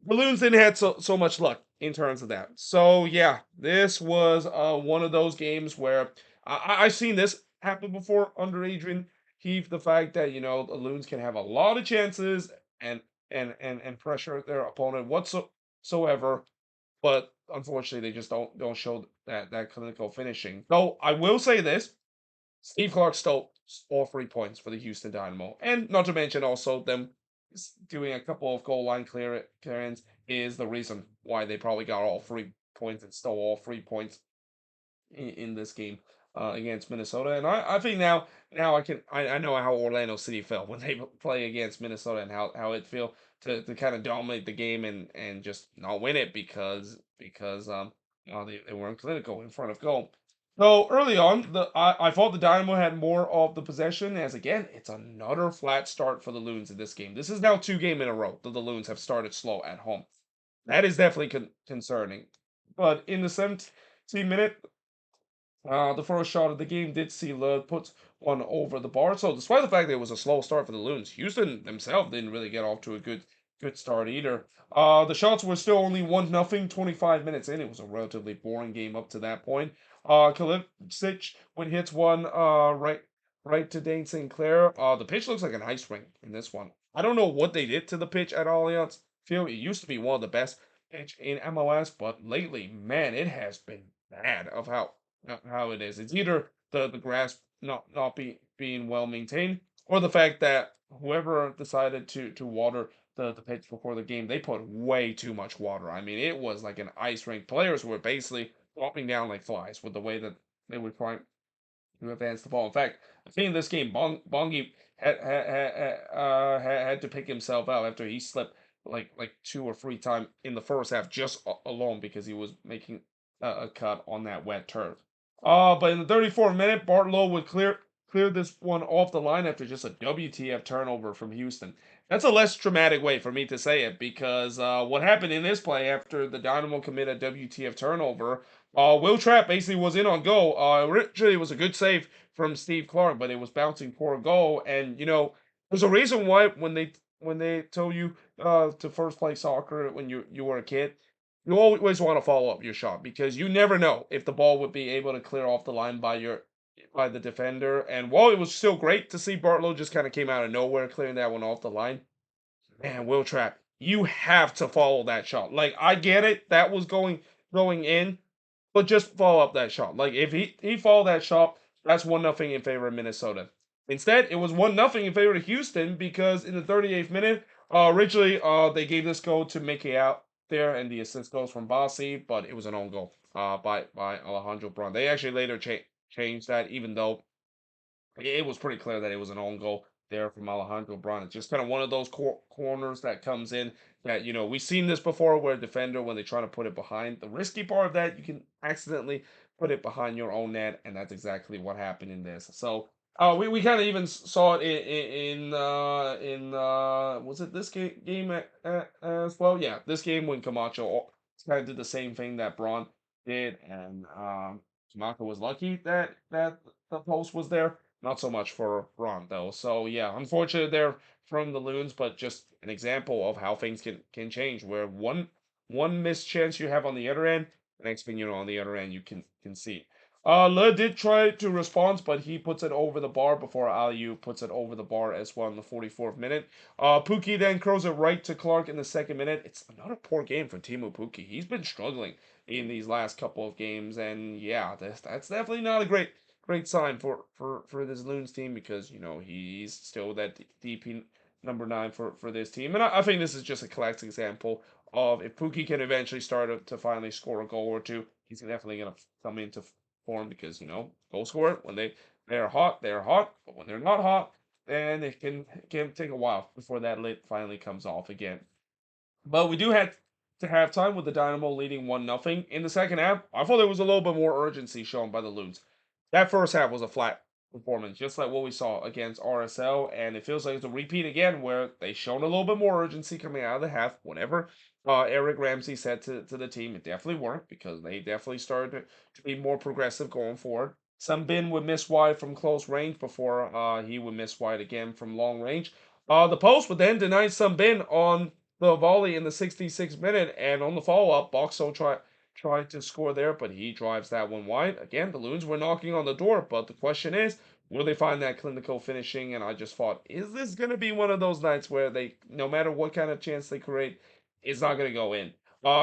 Balloons didn't have so much luck in terms of that. So yeah, this was one of those games where I've seen this happen before under Adrian Heath. The fact that the Loons can have a lot of chances and and pressure their opponent whatsoever, but unfortunately they just don't show that clinical finishing. Though I will say this: Steve Clark stole all 3 points for the Houston Dynamo, and not to mention also them doing a couple of goal line clearance is the reason why they probably got all 3 points and stole all 3 points in this game against Minnesota. And I think now I know how Orlando City felt when they play against Minnesota and how it feel to kind of dominate the game and just not win it because they weren't clinical in front of goal. So early on, I thought the Dynamo had more of the possession, as again, it's another flat start for the Loons in this game. This is now 2 games in a row that the Loons have started slow at home. That is definitely concerning. But in the 17th minute, the first shot of the game did see Lud put one over the bar. So despite the fact that it was a slow start for the Loons, Houston themselves didn't really get off to a good start either. The shots were still only 1-0, 25 minutes in. It was a relatively boring game up to that point. Kalipsic when hits one right to Dane St. Clair. The pitch looks like an ice rink in this one. I don't know what they did to the pitch at Allianz Field. It used to be one of the best pitch in MLS, but lately, man, it has been bad of how it is. It's either the grass not being well maintained, or the fact that whoever decided to water the pitch before the game, they put way too much water. I mean, it was like an ice rink. Players were basically dropping down like flies with the way that they were trying to advance the ball. In fact, I think in this game, Bongi had to pick himself out after he slipped like 2 or 3 times in the first half just alone because he was making a cut on that wet turf. But in the 34th minute, Bartlow would clear this one off the line after just a WTF turnover from Houston. That's a less dramatic way for me to say it because what happened in this play after the Dynamo committed a WTF turnover, Will Trapp basically was in on goal. Originally, it was a good save from Steve Clark, but it was bouncing for a goal. And there's a reason why when they told you to first play soccer when you were a kid, you always want to follow up your shot because you never know if the ball would be able to clear off the line by the defender. And while it was still great to see Bartlow just kind of came out of nowhere clearing that one off the line, man, Will Trapp, you have to follow that shot. Like I get it, that was going in, but just follow up that shot. Like if he followed that shot That's 1-0 in favor of Minnesota. Instead, it was 1-0 in favor of Houston because in the 38th minute, originally they gave this goal to Mickey out there, and the assist goes from Bassi, but it was an own goal by Alejandro Bron. They actually later changed that, even though it was pretty clear that it was an own goal there from Alejandro Bron. It's just kind of one of those corners that comes in that, we've seen this before where a defender, when they try to put it behind, the risky part of that, you can accidentally put it behind your own net, and that's exactly what happened in this. So, we kind of even saw it was it this game as well? Yeah, this game when Camacho kind of did the same thing that Braun did, and Camacho was lucky that the post was there. Not so much for Ron though. So yeah, unfortunate there from the Loons, but just an example of how things can change. Where one missed chance you have on the other end, the next thing you know on the other end you can see. Le did try to respond, but he puts it over the bar before Aliu puts it over the bar as well in the 44th minute. Pookie then curls it right to Clark in the 2nd minute. It's another poor game for Teemu Pukki. He's been struggling in these last couple of games, and yeah, that's definitely not a great sign for this Loons team because he's still that DP number 9 for this team, and I think this is just a classic example of if Pookie can eventually start to finally score a goal or two, he's definitely gonna come into form because goal scorer when they're hot, but when they're not hot, then it can take a while before that lid finally comes off again. But we do have to have time with the Dynamo leading 1-0. In the second half, I thought there was a little bit more urgency shown by the Loons. That first half was a flat performance, just like what we saw against RSL, and it feels like it's a repeat again where they shown a little bit more urgency coming out of the half. Whenever Eric Ramsey said to the team, it definitely worked because they definitely started to be more progressive going forward. Bin would miss wide from close range before he would miss wide again from long range. The post would then deny Bin on the volley in the 66th minute, and on the follow-up, Boxall tried to score there, but he drives that one wide. Again, the Loons were knocking on the door, but the question is, will they find that clinical finishing? And I just thought, is this going to be one of those nights where they, no matter what kind of chance they create, it's not going to go in?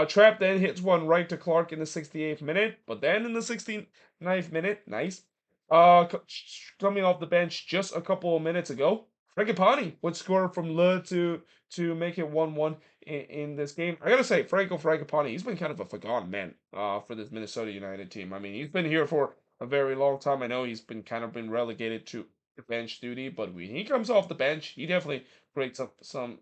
Trap then hits one right to Clark in the 68th minute, but then in the 69th minute, nice. Coming off the bench just a couple of minutes ago, Fragapani would score from Le to make it 1-1 in this game. I gotta say, Franco Fragapani, he's been kind of a forgotten man for this Minnesota United team. I mean, he's been here for a very long time. I know he's been relegated to bench duty, but when he comes off the bench, he definitely creates up some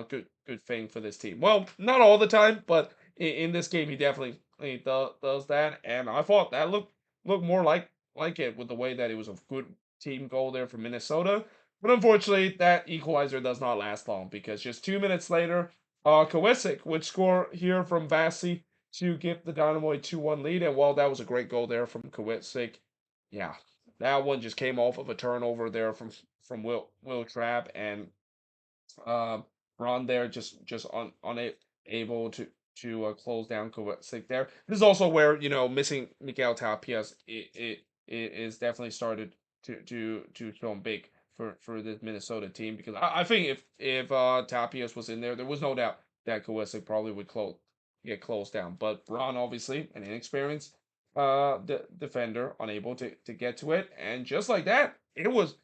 good thing for this team. Well, not all the time, but in this game, he definitely does that. And I thought that looked more like it with the way that it was a good team goal there for Minnesota. But unfortunately, that equalizer does not last long because just 2 minutes later, Kowesic would score here from Vasi to give the Dynamo a 2-1 lead. And while that was a great goal there from Kowesic, yeah, that one just came off of a turnover there from Will Trapp, and uh, Ron there just unable to close down Kovacic there. This is also where missing Miguel Tapias it is definitely started to show him big for this Minnesota team because I think if Tapias was in there, there was no doubt that Kovacic probably would get closed down. But Ron obviously an inexperienced defender unable to get to it, and just like that, it was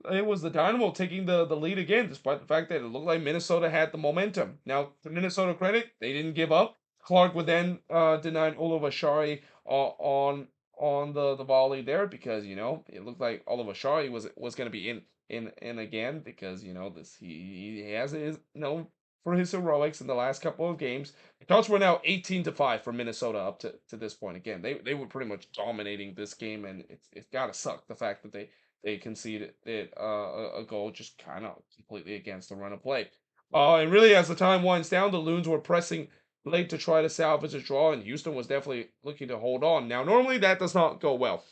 the Dynamo taking the lead again, despite the fact that it looked like Minnesota had the momentum. Now, to Minnesota credit, they didn't give up. Clark would then deny Oliver Shari on the volley there because it looked like Oliver Shari was going to be in again because this he has his for his heroics in the last couple of games. The Ducks were now 18-5 for Minnesota up to this point. Again, they were pretty much dominating this game, and it's gotta suck the fact that they conceded a goal just kind of completely against the run of play. And really, as the time winds down, the Loons were pressing late to try to salvage a draw, and Houston was definitely looking to hold on. Now, normally that does not go well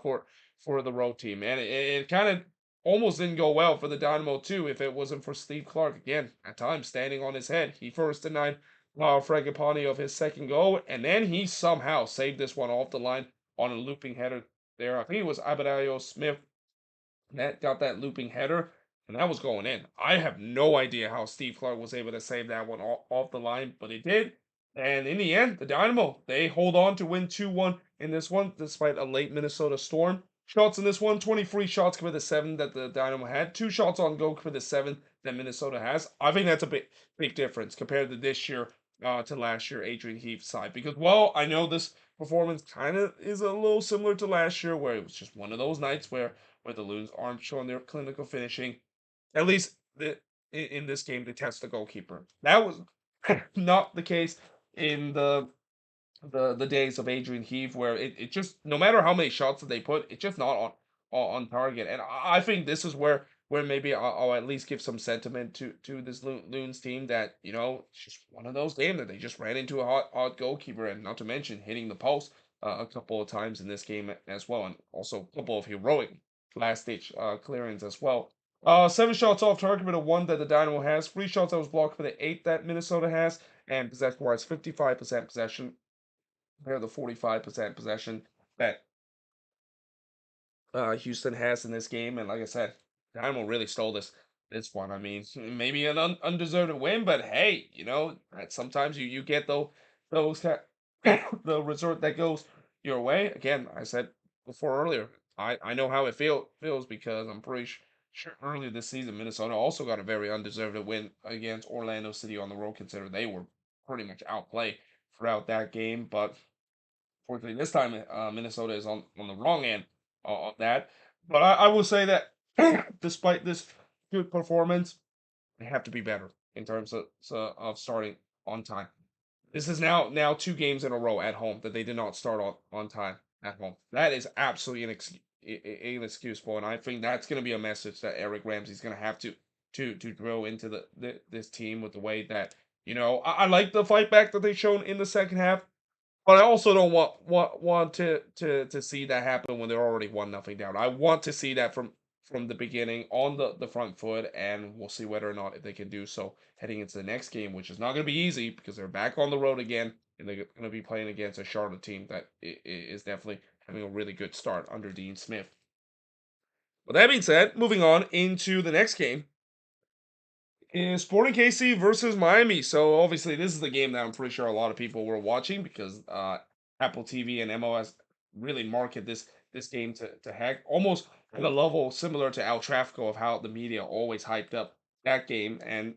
for the road team, and it kind of almost didn't go well for the Dynamo too if it wasn't for Steve Clark again at times standing on his head. He first denied Fragapani of his second goal, and then he somehow saved this one off the line on a looping header there. I think it was Abadayo Smith that got that looping header, and that was going in. I have no idea how Steve Clark was able to save that one off the line, but he did. And in the end, the Dynamo, they hold on to win 2-1 in this one, despite a late Minnesota storm. shots in this one, 23 shots compared to 7 that the Dynamo had, 2 shots on goal compared to 7 that Minnesota has. I think that's a big difference compared to this year to last year, Adrian Heath's side. Because, well, I know this performance kind of is a little similar to last year, where it was just one of those nights where the Loons aren't showing their clinical finishing. At least in this game, they test the goalkeeper. That was not the case in the days of Adrian Heath, where it just, no matter how many shots that they put, it's just not on target. And I think this is where maybe I'll at least give some sentiment to this Loons team, that it's just one of those games that they just ran into a hot goalkeeper, and not to mention hitting the post a couple of times in this game as well, and also a couple of heroic last ditch clearance as well. 7 shots off target with a 1 that the Dynamo has, 3 shots that was blocked for the 8 that Minnesota has, and possession wise 55% possession compared to the 45% possession that Houston has in this game. And like I said, Dynamo really stole this one. I mean, maybe an undeserved win, but hey, sometimes you get those the result that goes your way. Again, I said before earlier, I know how it feels, because I'm pretty sure earlier this season Minnesota also got a very undeserved win against Orlando City on the road, considering they were pretty much outplayed throughout that game. But fortunately, this time Minnesota is on the wrong end of that. But I will say that despite this good performance, they have to be better in terms of starting on time. This is now 2 games in a row at home that they did not start on time at home. That is absolutely inexcusable, and I think that's going to be a message that Eric Ramsey's going to have to drill into this team, with the way that I like the fight back that they've shown in the second half. But I also don't want to see that happen when they're already 1-0 down. I want to see that from the beginning on the front foot, and we'll see whether or not if they can do so heading into the next game, which is not going to be easy, because they're back on the road again, and they're going to be playing against a Charlotte team that is definitely having a really good start under Dean Smith. With that being said, moving on into the next game, is Sporting KC versus Miami. So obviously this is the game that I'm pretty sure a lot of people were watching, because Apple TV and MLS really market this game to heck, almost at a level similar to El Tráfico, of how the media always hyped up that game. And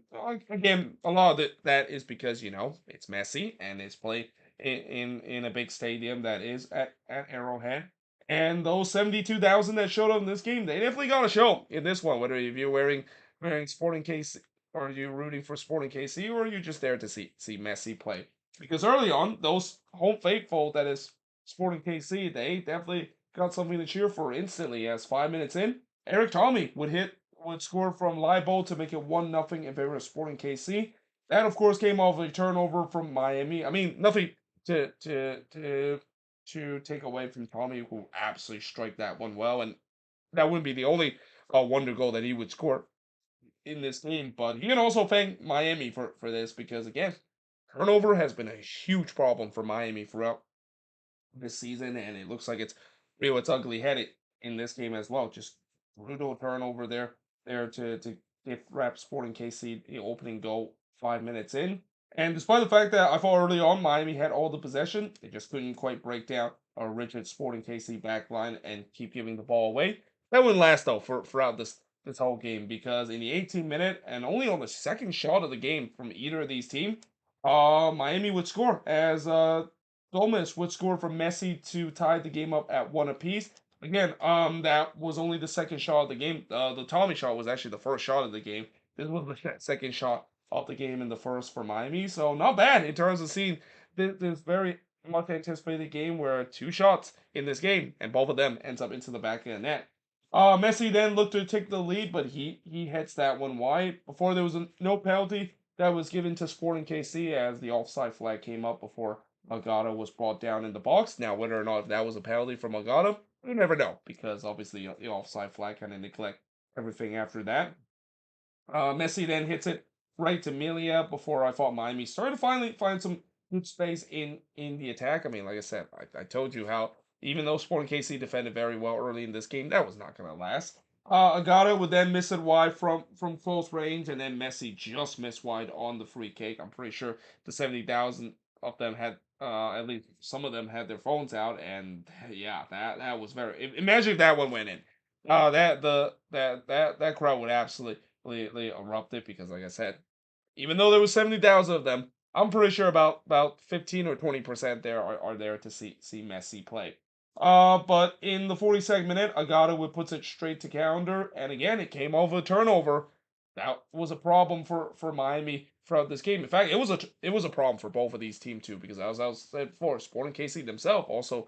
again, a lot of that is because it's Messi, and it's played in a big stadium that is at Arrowhead. And those 72,000 that showed up in this game, they definitely got a show in this one. Whether if you're wearing Sporting KC, or are you rooting for Sporting KC, or are you just there to see Messi play? Because early on, those home faithful, that is Sporting KC, they definitely got something to cheer for instantly. As 5 minutes in, Eric Tommy would score from live ball to make it 1-0 in favor of Sporting KC. That of course came off a turnover from Miami. I mean, nothing to take away from Tommy, who absolutely strike that one well, and that wouldn't be the only wonder goal that he would score in this game. But he can also thank Miami for this, because again, turnover has been a huge problem for Miami throughout this season, and it looks like it's real its ugly headed in this game as well. Just brutal turnover there to give Rap Sporting KC the opening goal 5 minutes in. And despite the fact that I thought early on Miami had all the possession, they just couldn't quite break down a rigid Sporting KC back line and keep giving the ball away. That wouldn't last though throughout this whole game, because in the 18th minute, and only on the second shot of the game from either of these teams, Miami would score, as Gomez would score from Messi to tie the game up at 1 apiece. Again, that was only the second shot of the game. The Tommy shot was actually the first shot of the game. This was the second shot of the game, in the first for Miami. So not bad in terms of seeing this very much anticipated game, where 2 shots in this game, and both of them ends up into the back of the net. Messi then looked to take the lead, but he hits that one wide. Before there was no penalty that was given to Sporting KC, as the offside flag came up before Agata was brought down in the box. Now, whether or not that was a penalty from Agata, we never know, because obviously the offside flag kind of neglect everything after that. Messi then hits it right to Melia before I thought Miami started to finally find some good space in the attack. I mean, like I said, I told you how, even though Sporting KC defended very well early in this game, that was not going to last. Agata would then miss it wide from close range, and then Messi just missed wide on the free kick. I'm pretty sure the of them had at least some of them had their phones out, and yeah, that was very. Imagine if that one went in. That crowd would absolutely erupt it because, like I said, even though there was 70,000 of them, I'm pretty sure about 15 or 20% there are there to see Messi play. But in the 42nd minute, Agata would put it straight to calendar, and again, it came over a turnover. That was a problem for Miami throughout this game. In fact, it was a problem for both of these teams too, because as I was said before, Sporting KC themselves also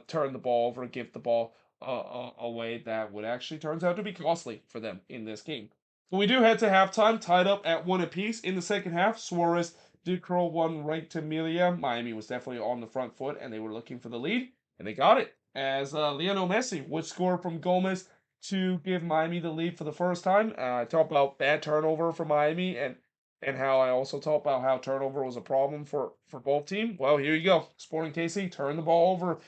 turned the ball over, give the ball away. That would actually turns out to be costly for them in this game. But we do head to halftime, tied up at one apiece. In the second half, Suarez did curl one right to Melia. Miami was definitely on the front foot, and they were looking for the lead, and they got it. As Lionel Messi would score from Gomez to give Miami the lead for the first time. I talked about bad turnover for Miami, and how I also talked about how turnover was a problem for both teams. Well, here you go. Sporting KC turned the ball over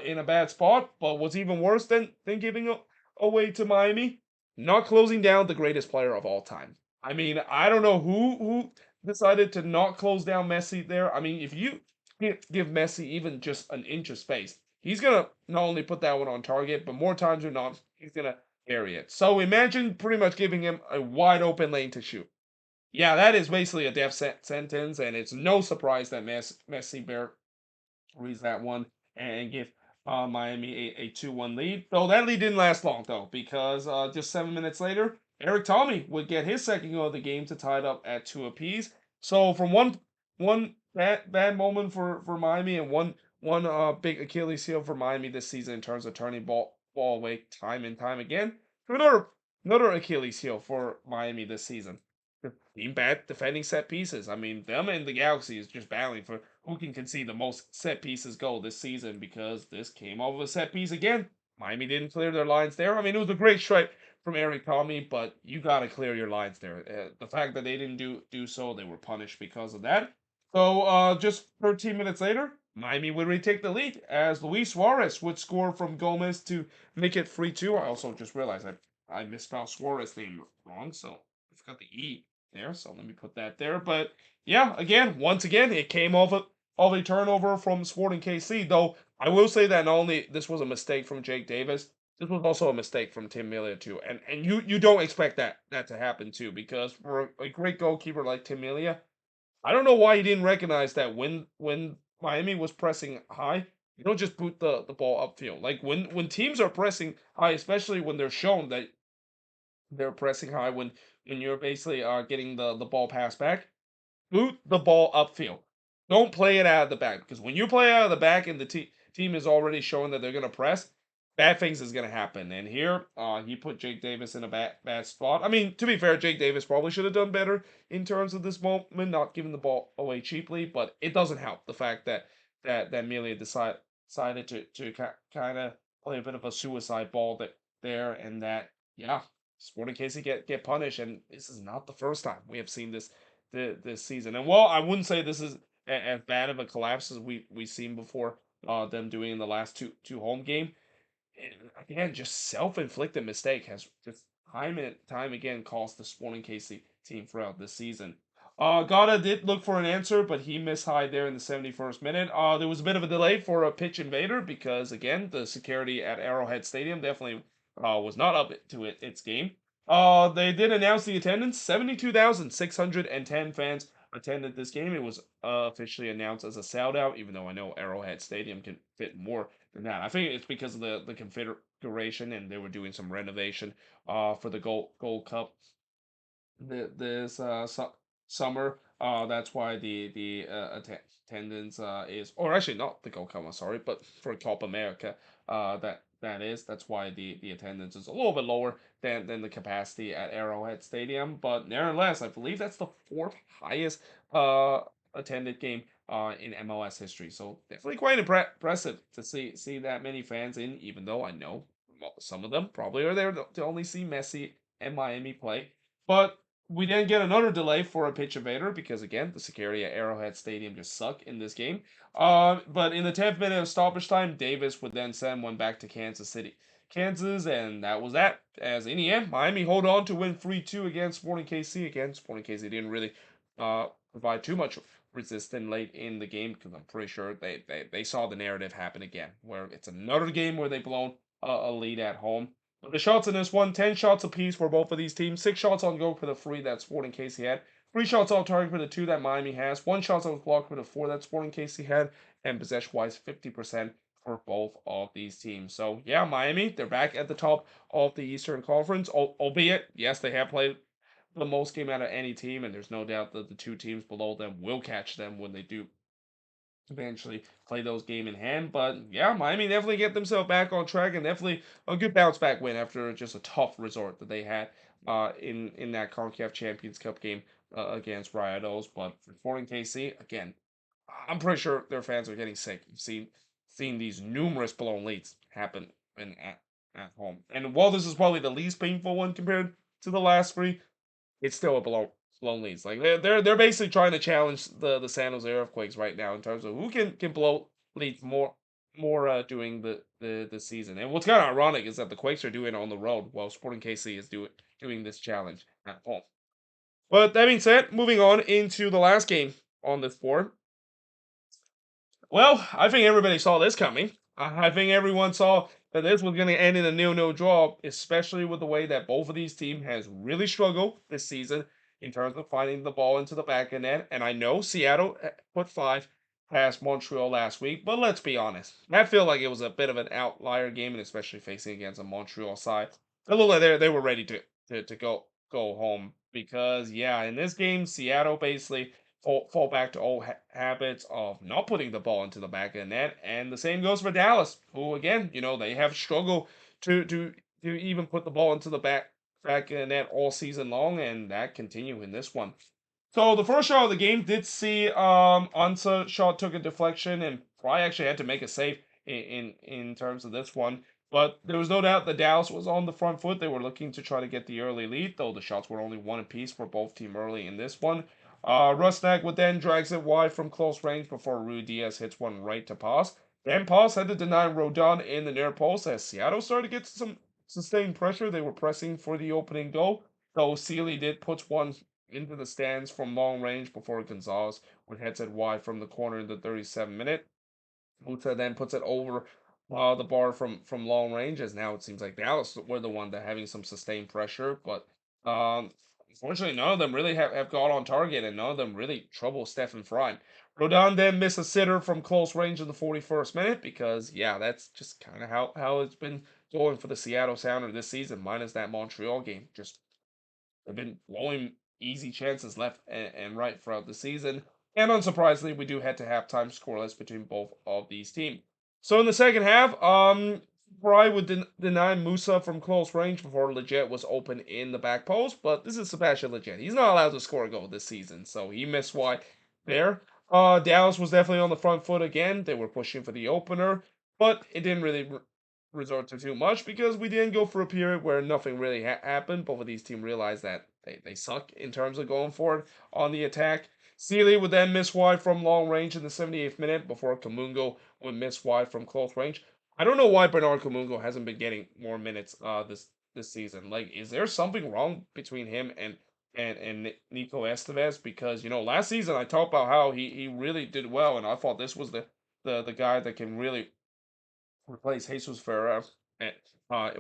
in a bad spot, but what's even worse than giving away to Miami, not closing down the greatest player of all time. I mean, I don't know who decided to not close down Messi there. I mean, if you can't give Messi even just an inch of space, he's gonna not only put that one on target, but more times than not, he's gonna bury it. So imagine pretty much giving him a wide open lane to shoot. Yeah, that is basically a death sentence, and it's no surprise that Messi buries that one and give Miami a 2-1 lead. Though that lead didn't last long, though, because just 7 minutes later, Eric Tommy would get his second goal of the game to tie it up at two apiece. So from one bad moment for Miami and one big Achilles heel for Miami this season in terms of turning ball away time and time again, to another Achilles heel for Miami this season. Team bad defending set pieces. I mean, them and the Galaxy is just battling for who can concede the most set pieces goal this season because this came off of a set piece again. Miami didn't clear their lines there. I mean, it was a great strike from Eric Tommy, but you got to clear your lines there. The fact that they didn't do so, they were punished because of that. So, just 13 minutes later, Miami would retake the lead as Luis Suarez would score from Gomez to make it 3-2. I also just realized I misspelled Suarez' name wrong, so I forgot the E there, so let me put that there. But yeah, once again, it came off of a turnover from Sporting KC. Though I will say that not only this was a mistake from Jake Davis, this was also a mistake from Tim Melia too. And you don't expect that to happen too, because for a great goalkeeper like Tim Melia, I don't know why he didn't recognize that when Miami was pressing high, you don't just boot the ball upfield. Like when teams are pressing high, especially when they're shown that they're pressing high, when you're basically getting the ball passed back, boot the ball upfield. Don't play it out of the back, because when you play out of the back and the team is already showing that they're gonna press, bad things is gonna happen. And here, he put Jake Davis in a bad spot. I mean, to be fair, Jake Davis probably should have done better in terms of this moment, not giving the ball away cheaply. But it doesn't help the fact that Melia decided to kind of play a bit of a suicide ball there, and that yeah, Sporting KC get punished, and this is not the first time we have seen this season. And well, I wouldn't say this is as bad of a collapse as we've seen before. Them doing in the last two home game. And again, just self-inflicted mistake has just time and time again cost the Sporting KC team throughout this season. Gata did look for an answer, but he missed high there in the 71st minute. There was a bit of a delay for a pitch invader because, again, the security at Arrowhead Stadium definitely was not up to its game. They did announce the attendance. 72,610 fans attended this game. It was officially announced as a sellout, even though I know Arrowhead Stadium can fit more than that. I think it's because of the configuration, and they were doing some renovation for the Gold Cup this summer. That's why the attendance is, or actually not the Gold Cup. I'm sorry, but for Copa America, that's why the attendance is a little bit lower than the capacity at Arrowhead Stadium. But nevertheless, I believe that's the fourth highest attended game in MLS history. So definitely quite impressive to see that many fans in, even though I know some of them probably are there to only see Messi and Miami play. But we then get another delay for a pitch invader because again the security at Arrowhead Stadium just suck in this game. But in the 10th minute of stoppage time, Davis would then send one back to Kansas City, Kansas, and that was that. As in the end, Miami hold on to win 3-2 against Sporting KC. Again, Sporting KC didn't really provide too much resistant late in the game because I'm pretty sure they saw the narrative happen again, where it's another game where they blown a lead at home. But the shots in this one, 10 shots apiece for both of these teams, 6 shots on goal for the 3 that Sporting KC had, 3 shots on target for the 2 that Miami has, 1 shot on block for the 4 that Sporting KC had, and possession wise, 50% for both of these teams. So yeah, Miami, they're back at the top of the Eastern Conference, albeit, yes, they have played the most game out of any team, and there's no doubt that the 2 teams below them will catch them when they do eventually play those game in hand. But yeah, Miami definitely get themselves back on track and definitely a good bounce back win after just a tough resort that they had in that CONCACAF Champions Cup game against Rayados. But for Sporting KC, again, I'm pretty sure their fans are getting sick. You've seen these numerous blown leads happen at home. And while this is probably the least painful one compared to the last 3, it's still a blown leads. Like they're basically trying to challenge the San Jose Earthquakes right now in terms of who can blow leads more during the season. And what's kind of ironic is that the Quakes are doing it on the road while Sporting KC is doing this challenge at home. But that being said, moving on into the last game on this board. Well, I think everybody saw this coming. I think everyone saw that this was going to end in a 0-0 draw, especially with the way that both of these teams has really struggled this season in terms of finding the ball into the back of net. And I know Seattle put 5 past Montreal last week, but let's be honest. I feel like it was a bit of an outlier game, and especially facing against a Montreal side. It looked like they were ready to go home because yeah, in this game, Seattle basically fall back to old habits of not putting the ball into the back of the net. And the same goes for Dallas, who again, they have struggled to even put the ball into the back of the net all season long, and that continued in this one. So the first shot of the game did see Ansa shot took a deflection, and Fry actually had to make a save in terms of this one. But there was no doubt that Dallas was on the front foot. They were looking to try to get the early lead, though the shots were only one apiece for both team early in this one. Rusnak would then drags it wide from close range before Rui Diaz hits one right to Pass. Then Pass had to deny Rodon in the near post as Seattle started to get some sustained pressure. They were pressing for the opening goal, though Sealy did put one into the stands from long range before Gonzalez would heads it wide from the corner in the 37th minute. Muta then puts it over the bar from long range, as now it seems like Dallas were the one that having some sustained pressure, but unfortunately none of them really have got on target, and none of them really trouble Stephen Fry. Rodon then missed a sitter from close range in the 41st minute because yeah, that's just kind of how it's been going for the Seattle Sounder this season, minus that Montreal game. Just they've been blowing easy chances left and right throughout the season. And unsurprisingly, we do head to halftime scoreless between both of these teams. So in the second half, Fry would deny Musa from close range before Leggett was open in the back post. But this is Sebastian Leggett. He's not allowed to score a goal this season, so he missed wide there. Dallas was definitely on the front foot again. They were pushing for the opener, but it didn't really resort to too much because we didn't go for a period where nothing really happened. Both of these teams realized that they suck in terms of going forward on the attack. Sealy would then miss wide from long range in the 78th minute before Kamungo would miss wide from close range. I don't know why Bernard Kamungo hasn't been getting more minutes this season. Like, is there something wrong between him and Nico Estevez? Because last season I talked about how he really did well, and I thought this was the guy that can really replace Jesus Ferreira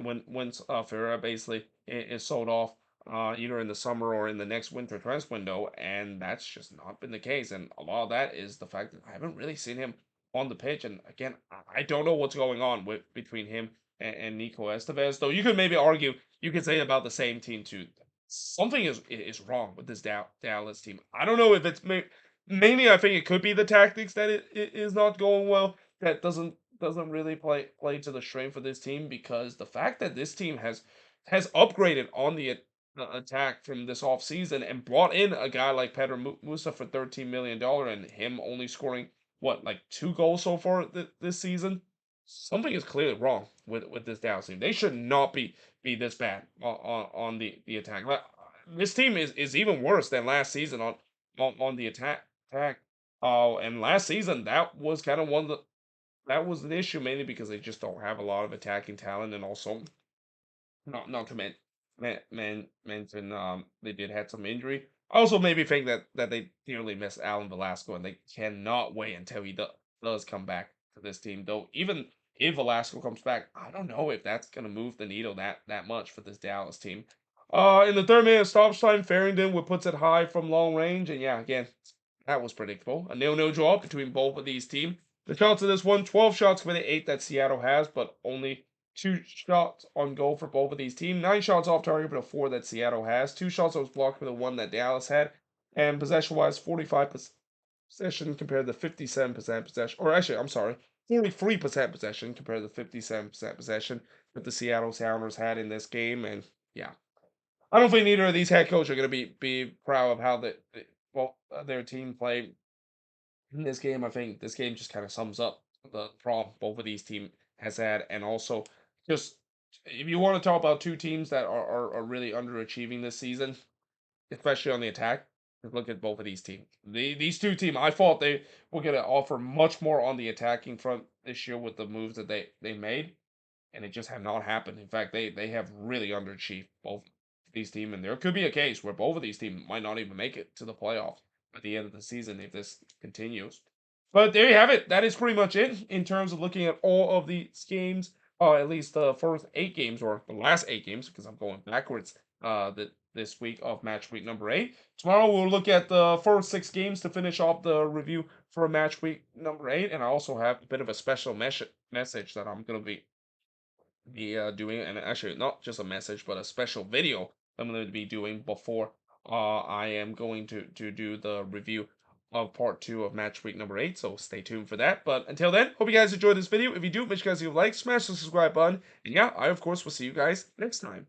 when Ferreira basically is sold off either in the summer or in the next winter transfer window, and that's just not been the case. And a lot of that is the fact that I haven't really seen him on the pitch. And again, I don't know what's going on with between him and Nico Estevez. Though you could maybe argue you could say about the same team too. Something is wrong with this Dallas team. I don't know if it's mainly. I think it could be the tactics that it is not going well. That doesn't really play to the strength of this team because the fact that this team has upgraded on the attack from this offseason and brought in a guy like Pedro Musa for $13 million and him only scoring what like 2 goals so far this season, something is clearly wrong with this Dallas team. They should not be this bad on the attack. This team is even worse than last season on the attack. And last season that was kind of one of the that was an issue mainly because they just don't have a lot of attacking talent, and also not to mention they did had some injury I also maybe think that they dearly miss Alan Velasco, and they cannot wait until he does come back to this team. Though even if Velasco comes back, I don't know if that's gonna move the needle that much for this Dallas team. In the third minute of stoppage time, Farrington would puts it high from long range, and yeah, again, that was predictable. A 0-0 draw between both of these teams. The shots of this one, 12 shots for the 8 that Seattle has, but only 2 shots on goal for both of these teams. 9 shots off target for the 4 that Seattle has. 2 shots that was blocked for the 1 that Dallas had. And possession-wise, 45 possession compared to 57% possession. Or actually, I'm sorry, 43% possession compared to 57% possession that the Seattle Sounders had in this game. And yeah, I don't think neither of these head coaches are going to be proud of how their team played in this game. I think this game just kind of sums up the problem both of these teams has had, and also just if you want to talk about two teams that are really underachieving this season, especially on the attack, just look at both of these teams. These two teams, I thought they were going to offer much more on the attacking front this year with the moves that they made, and it just have not happened. In fact, they have really underachieved both these teams, and there could be a case where both of these teams might not even make it to the playoffs at the end of the season if this continues. But there you have it. That is pretty much it in terms of looking at all of these games. At least the first 8 games or the last 8 games, because I'm going backwards. This week of match week number 8. Tomorrow we'll look at the first 6 games to finish off the review for match week number 8, and I also have a bit of a special message that I'm gonna be doing, and actually not just a message, but a special video I'm going to be doing before I am going to do the review of part 2 of match week number 8. So stay tuned for that. But until then, hope you guys enjoyed this video. If you do, make sure you guys leave a like, smash the subscribe button, and yeah, I of course will see you guys next time.